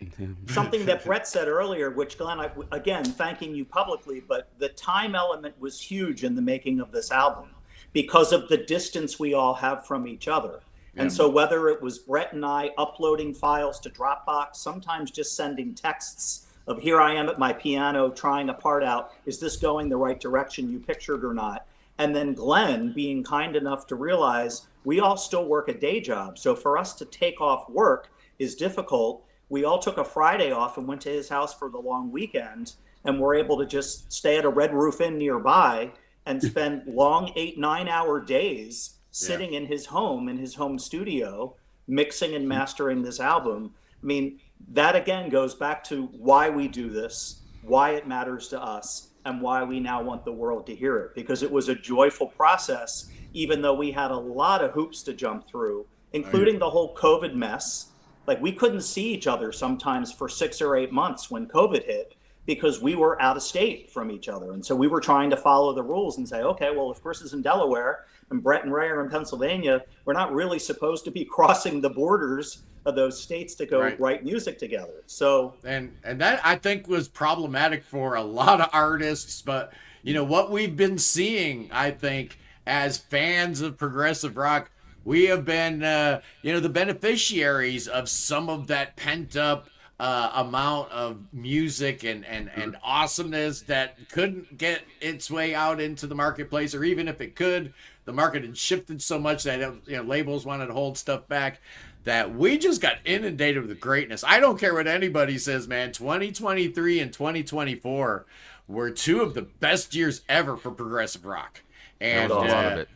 Something that Brett said earlier, which Glenn, again, thanking you publicly, but the time element was huge in the making of this album because of the distance we all have from each other. And so whether it was Brett and I uploading files to Dropbox, sometimes just sending texts of here I am at my piano trying a part out, is this going the right direction you pictured or not? And then Glenn being kind enough to realize we all still work a day job. So for us to take off work is difficult. We all took a Friday off and went to his house for the long weekend, and were able to just stay at a Red Roof Inn nearby and spend long 8-9 hour days sitting in his home studio, mixing and mastering this album. I mean, that again goes back to why we do this, why it matters to us, and why we now want the world to hear it, because it was a joyful process, even though we had a lot of hoops to jump through, including the whole COVID mess. Like, we couldn't see each other sometimes for 6 or 8 months when COVID hit, because we were out of state from each other. And so we were trying to follow the rules and say, okay, well, if Chris is in Delaware and Brett and Ray are in Pennsylvania, we're not really supposed to be crossing the borders of those states to go write music together. So and that, I think, was problematic for a lot of artists. But you know what we've been seeing, I think, as fans of progressive rock, we have been the beneficiaries of some of that pent up amount of music and awesomeness that couldn't get its way out into the marketplace, or even if it could, the market had shifted so much that labels wanted to hold stuff back, that we just got inundated with greatness. I don't care what anybody says, man. 2023 and 2024 were two of the best years ever for progressive rock. And a lot of it.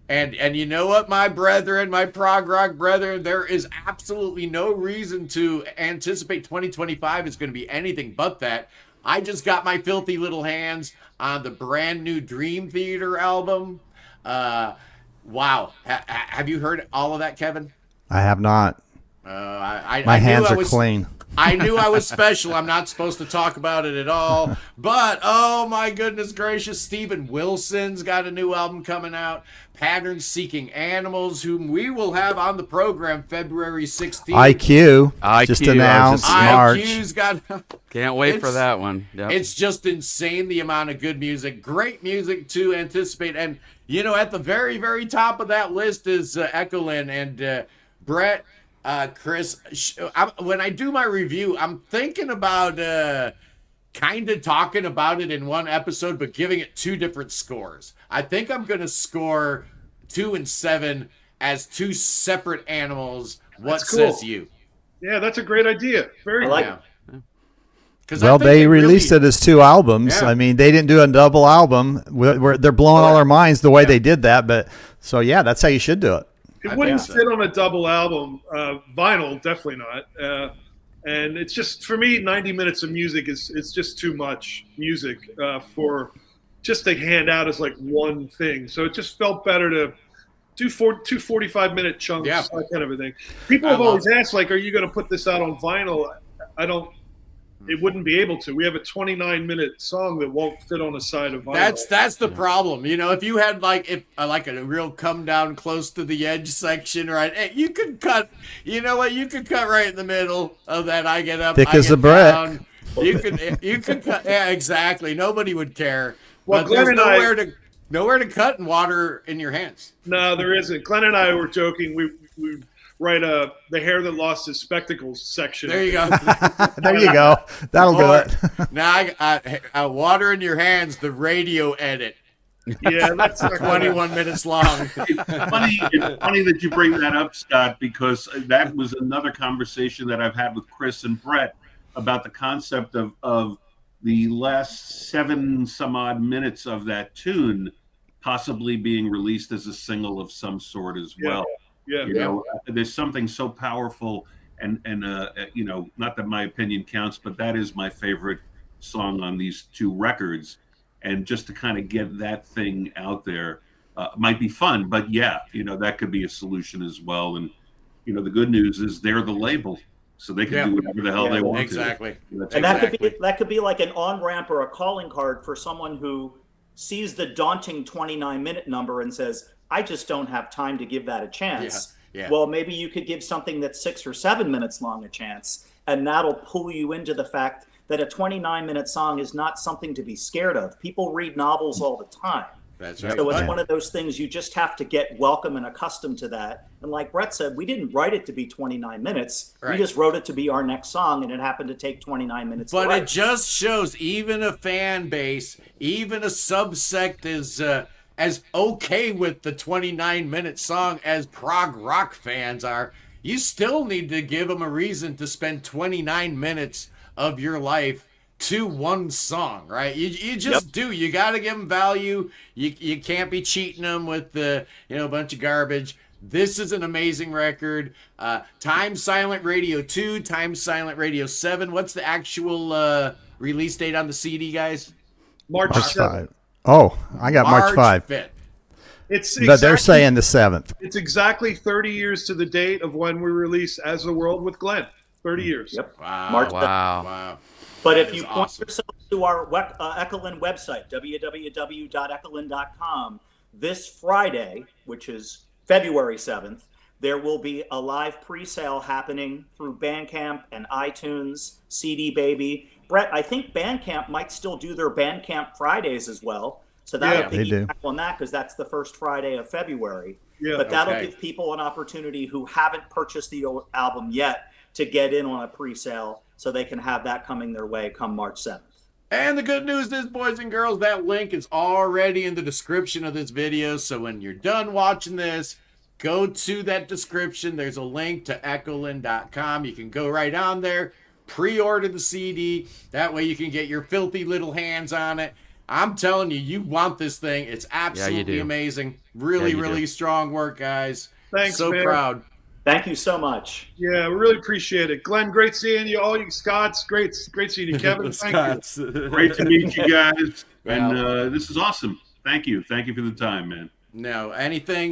and you know what, my brethren, my prog rock brethren, there is absolutely no reason to anticipate 2025 is going to be anything but that. I just got my filthy little hands on the brand new Dream Theater album. Wow. Have you heard all of that, Kevin? I have not. My hands are clean. I knew I was special. I'm not supposed to talk about it at all. But, oh my goodness gracious, Steven Wilson's got a new album coming out. Pattern Seeking Animals, whom we will have on the program February 16th. IQ just announced March. IQ's got... Can't wait for that one. Yep. It's just insane, the amount of good music. Great music to anticipate. And, at the very, very top of that list is echolyn. And Brett... Chris, when I do my review, I'm thinking about kind of talking about it in one episode, but giving it two different scores. I think I'm going to score 2 and 7 as two separate animals. What says you? Yeah, that's a great idea. Very I like good. it. Well, they released it as 2 albums. Yeah. I mean, they didn't do a double album. They're blowing all our minds the way they did that. But so, yeah, that's how you should do it. It wouldn't fit on a double album. Vinyl, definitely not. And it's just, for me, 90 minutes of music it's just too much music for just to hand out as like one thing. So it just felt better to do 2 45-minute chunks, that kind of a thing. People have always asked, like, are you going to put this out on vinyl? It wouldn't be able to. We have a 29-minute song that won't fit on a side of vinyl. That's the problem. If you had like a real come down close to the edge section, right? You could cut. You know what? You could cut right in the middle of that. I get up. Thick I as get a brick. down. You could cut. Yeah, exactly. Nobody would care. Well, But there's Glenn and nowhere to cut and water in your hands. No, there isn't. Glenn and I were joking. We write the hair that lost his spectacles section. There you go. There you go. That'll do it. Now I water in your hands. The radio edit. Yeah, that's 21 minutes long. It's funny that you bring that up, Scott, because that was another conversation that I've had with Chris and Brett about the concept of the last 7 some odd minutes of that tune possibly being released as a single of some sort as well. Yeah. There's something so powerful, and not that my opinion counts, but that is my favorite song on these 2 records. And just to kind of get that thing out there might be fun, but that could be a solution as well. And the good news is they're the label, so they can do whatever the hell they want. Exactly. To. And that could be like an on-ramp or a calling card for someone who sees the daunting 29-minute number and says, I just don't have time to give that a chance. Yeah. Well, maybe you could give something that's 6 or 7 minutes long a chance, and that'll pull you into the fact that a 29-minute song is not something to be scared of. People read novels all the time. That's right. So it's one of those things you just have to get welcome and accustomed to that. And like Brett said, we didn't write it to be 29 minutes. Right. We just wrote it to be our next song, and it happened to take 29 minutes. But to write. it just shows even a fan base, even a subsect is as okay with the 29-minute song as prog rock fans are. You still need to give them a reason to spend 29 minutes of your life to one song, right? You just do. You got to give them value. You can't be cheating them with a bunch of garbage. This is an amazing record. Time Silent Radio 2, Time Silent Radio 7. What's the actual release date on the CD, guys? March 7th. Oh, I got March 5. 5th. But they're saying the 7th. It's exactly 30 years to the date of when we released As the World with Glenn. 30 years. Yep. Wow. March 7th. Wow. But if That you is point awesome. yourself to our echolyn website, www.echolyn.com, this Friday, which is February 7th, there will be a live pre-sale happening through Bandcamp and iTunes, CD Baby. Brett, I think Bandcamp might still do their Bandcamp Fridays as well. So that'll they do. piggyback on that because that's the first Friday of February. Yeah. But that'll Okay. give people an opportunity who haven't purchased the album yet to get in on a pre-sale so they can have that coming their way come March 7th. And the good news is, boys and girls, that link is already in the description of this video. So when you're done watching this, go to that description. There's a link to echolyn.com. You can go right on there, pre-order the CD. That way you can get your filthy little hands on it. I'm telling you, you want this thing. It's absolutely do. amazing. Really, you really do. strong work, guys. Thanks, so man. proud. Thank you so much. Yeah, we really appreciate it. Glenn, great seeing you. All you Scots, great seeing you. Kevin, thank you. Great to meet you guys. Well. And this is awesome. Thank you. Thank you for the time, man. No, anything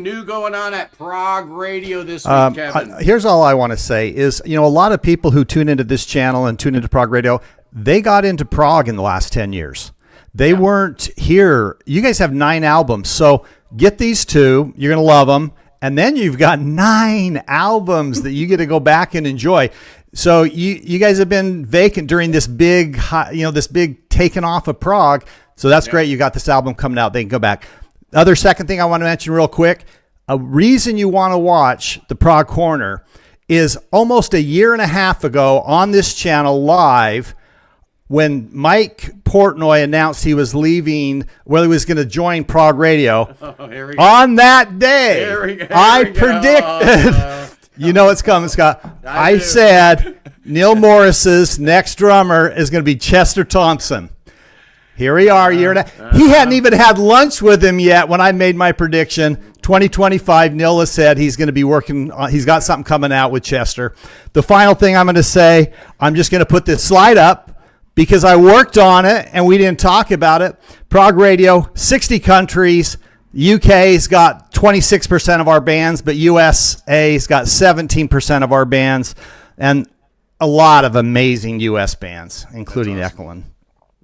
new going on at Prog Radio this week, Kevin? Here's all I want to say is, a lot of people who tune into this channel and tune into Prog Radio, they got into prog in the last 10 years. They weren't here. You guys have 9 albums. So get these 2. You're going to love them. And then you've got 9 albums that you get to go back and enjoy. So you guys have been vacant during this big, this big taking off of prog. So that's great. You got this album coming out. They can go back. Other second thing I want to mention real quick, a reason you want to watch the Prog Corner is almost a year and a half ago on this channel live, when Mike Portnoy announced he was leaving, he was going to join Prog Radio, Here we go. on that day, Here we go. I predicted, you know it's coming, Scott. I do. said Neil Morris's next drummer is going to be Chester Thompson. Here we are, a year and a half. He hadn't even had lunch with him yet when I made my prediction. 2025, Neil has said he's going to be working on, he's got something coming out with Chester. The final thing I'm going to say, I'm just going to put this slide up because I worked on it and we didn't talk about it. Prog Radio, 60 countries. UK's got 26% of our bands, but USA's got 17% of our bands, and a lot of amazing US bands, including echolyn.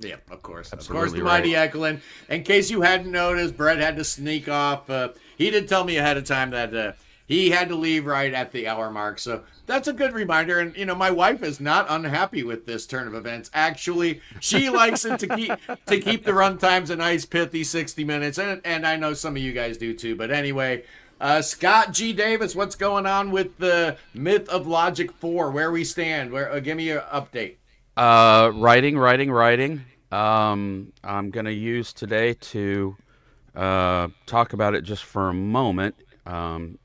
Yeah, of course. Absolutely Of course, the mighty echolyn. In case you hadn't noticed, Brett had to sneak off. He did tell me ahead of time that he had to leave right at the hour mark. So that's a good reminder. And, my wife is not unhappy with this turn of events. Actually, she likes it to keep the run times a nice, pithy 60 minutes. And I know some of you guys do too. But anyway, Scott G. Davis, what's going on with the Myth of Logic 4? Where we stand? Give me an update. Writing. I'm going to use today to talk about it just for a moment,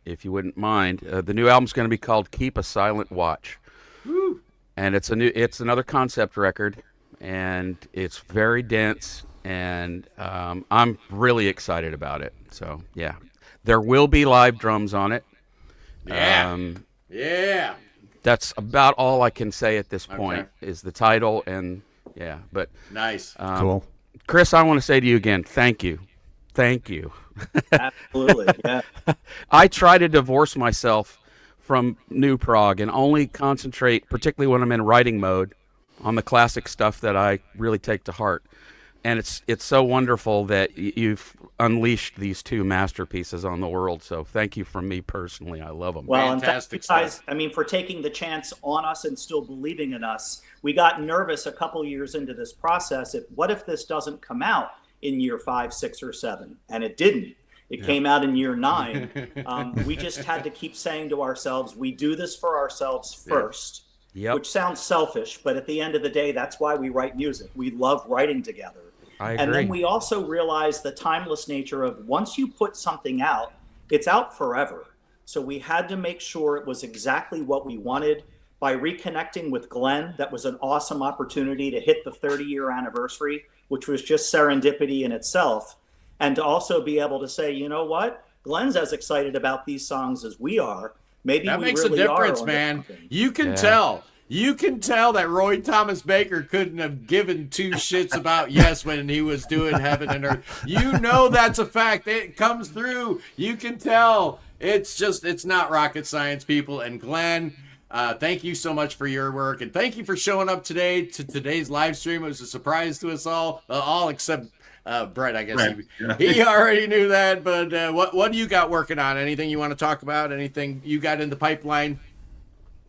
if you wouldn't mind. The new album's going to be called Keep a Silent Watch. Woo. And it's another concept record, and it's very dense, and I'm really excited about it. So, yeah. There will be live drums on it. Yeah. Yeah. That's about all I can say at this point is the title, and yeah, but Nice. Cool. Chris, I want to say to you again, thank you. Absolutely. Yeah. I try to divorce myself from new prog and only concentrate, particularly when I'm in writing mode, on the classic stuff that I really take to heart. And it's so wonderful that you've unleashed these two masterpieces on the world. So thank you from me personally. I love them. Well, Fantastic and thank you guys, stuff. I mean, for taking the chance on us and still believing in us. We got nervous a couple years into this process. What if this doesn't come out in year 5, 6, or 7? And it didn't. It came out in year 9. We just had to keep saying to ourselves, we do this for ourselves first, which sounds selfish, but at the end of the day, that's why we write music. We love writing together. I agree. And then we also realized the timeless nature of once you put something out, it's out forever. So we had to make sure it was exactly what we wanted. By reconnecting with Glenn, that was an awesome opportunity to hit the 30-year anniversary, which was just serendipity in itself. And to also be able to say, you know what? Glenn's as excited about these songs as we are. Maybe That we makes really a difference, are man. You can tell. You can tell that Roy Thomas Baker couldn't have given two shits about Yes when he was doing Heaven and Earth. You know that's a fact. It comes through. You can tell. It's not rocket science, people. And Glenn, thank you so much for your work. And thank you for showing up today to today's live stream. It was a surprise to us all except Brett, I guess. He already knew that. But what do you got working on? Anything you want to talk about? Anything you got in the pipeline?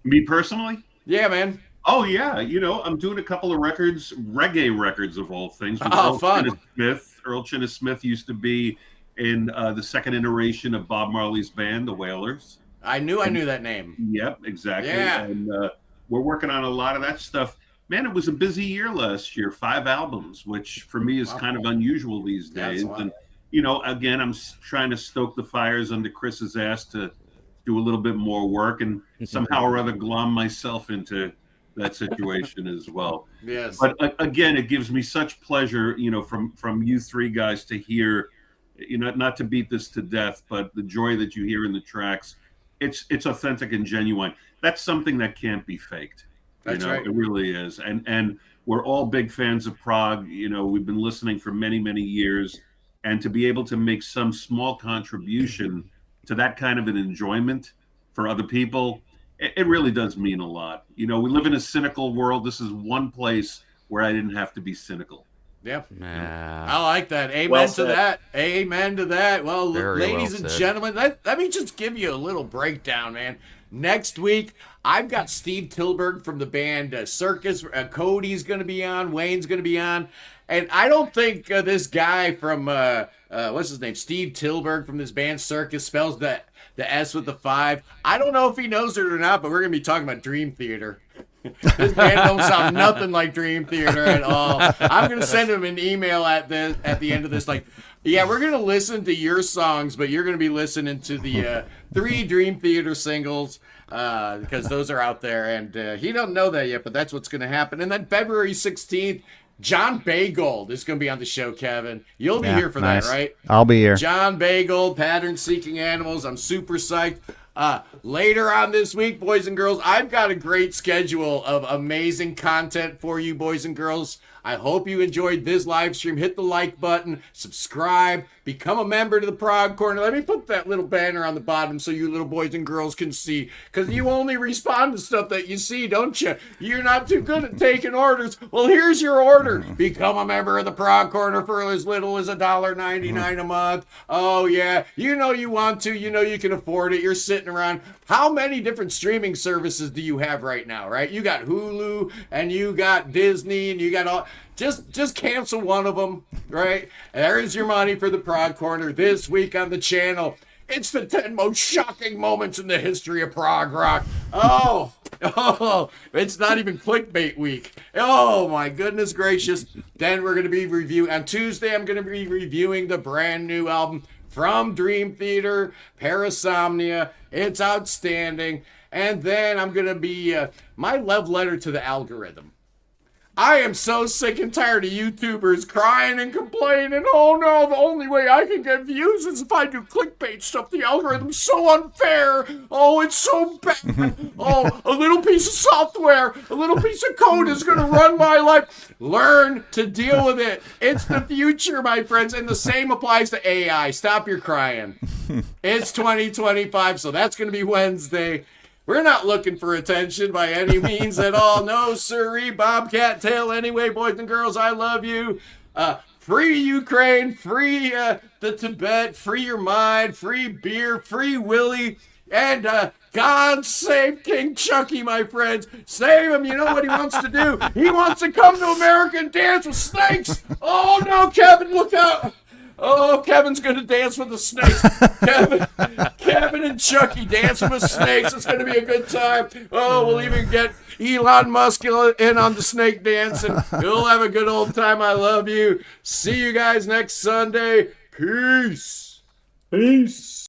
Me personally? Yeah, man. Oh yeah, I'm doing a couple of records, reggae records of all things. With Fun. Earl Chinna Smith used to be in the second iteration of Bob Marley's band, the Wailers. I knew that name. Yep, exactly. Yeah. And we're working on a lot of that stuff. Man, it was a busy year last year. 5 albums, which for me is kind of unusual these days. And again, I'm trying to stoke the fires under Chris's ass to do a little bit more work and somehow or other glom myself into that situation as well. Yes. But again, it gives me such pleasure, from you three guys to hear, not to beat this to death, but the joy that you hear in the tracks, it's authentic and genuine. That's something that can't be faked. That's right. It really is. And we're all big fans of prog. We've been listening for many, many years, and to be able to make some small contribution to that kind of an enjoyment for other people, it really does mean a lot. We live in a cynical world. This is one place where I didn't have to be cynical. Yep. Yeah. I like that. Amen Well to said. that. Amen to that. Well, Very ladies well and said. gentlemen, let me just give you a little breakdown, man. Next week, I've got Steve Tilburg from the band Circus. Cody's going to be on. Wayne's going to be on. And I don't think this guy from, what's his name? Steve Tilburg from this band Circus spells the S with the 5. I don't know if he knows it or not, but we're going to be talking about Dream Theater. This band don't sound nothing like Dream Theater at all. I'm going to send him an email at the end of this, like, yeah, we're going to listen to your songs, but you're going to be listening to the 3 Dream Theater singles because those are out there. And he don't know that yet, but that's what's going to happen. And then February 16th, John Baygold is going to be on the show, Kevin. You'll be here for that, right? I'll be here. John Baygold, Pattern Seeking Animals. I'm super psyched. Later on this week, boys and girls, I've got a great schedule of amazing content for you, boys and girls. I hope you enjoyed this live stream. Hit the like button, subscribe, become a member to the Prog Corner. Let me put that little banner on the bottom so you little boys and girls can see, because you only respond to stuff that you see, don't you? You're not too good at taking orders. Well, here's your order. Become a member of the Prog Corner for as little as $1.99 a month. Oh, yeah. You know you want to. You know you can afford it. You're sitting around. How many different streaming services do you have right now, right? You got Hulu, and you got Disney, and you got all... Just cancel one of them, right? There's your money for the Prog Corner this week on the channel. It's the 10 most shocking moments in the history of prog rock. Oh, it's not even clickbait week. Oh, my goodness gracious. Then we're going to be on Tuesday, I'm going to be reviewing the brand new album from Dream Theater, Parasomnia. It's outstanding. And then I'm going to be my love letter to the algorithm. I am so sick and tired of YouTubers crying and complaining. Oh no, the only way I can get views is if I do clickbait stuff. The algorithm's so unfair. Oh, it's so bad. Oh, a little piece of software, a little piece of code is going to run my life. Learn to deal with it. It's the future, my friends. And the same applies to AI. Stop your crying. It's 2025, so that's going to be Wednesday. We're not looking for attention by any means at all. No, sirree, bobcat tail. Anyway, boys and girls, I love you. Free Ukraine, free the Tibet, free your mind, free beer, free Willie, and God save King Chucky, my friends. Save him. You know what he wants to do? He wants to come to America and dance with snakes. Oh, no, Kevin, look out. Oh, Kevin's going to dance with the snakes. Kevin and Chucky dancing with snakes. It's going to be a good time. Oh, we'll even get Elon Musk in on the snake dance, and we'll have a good old time. I love you. See you guys next Sunday. Peace. Peace.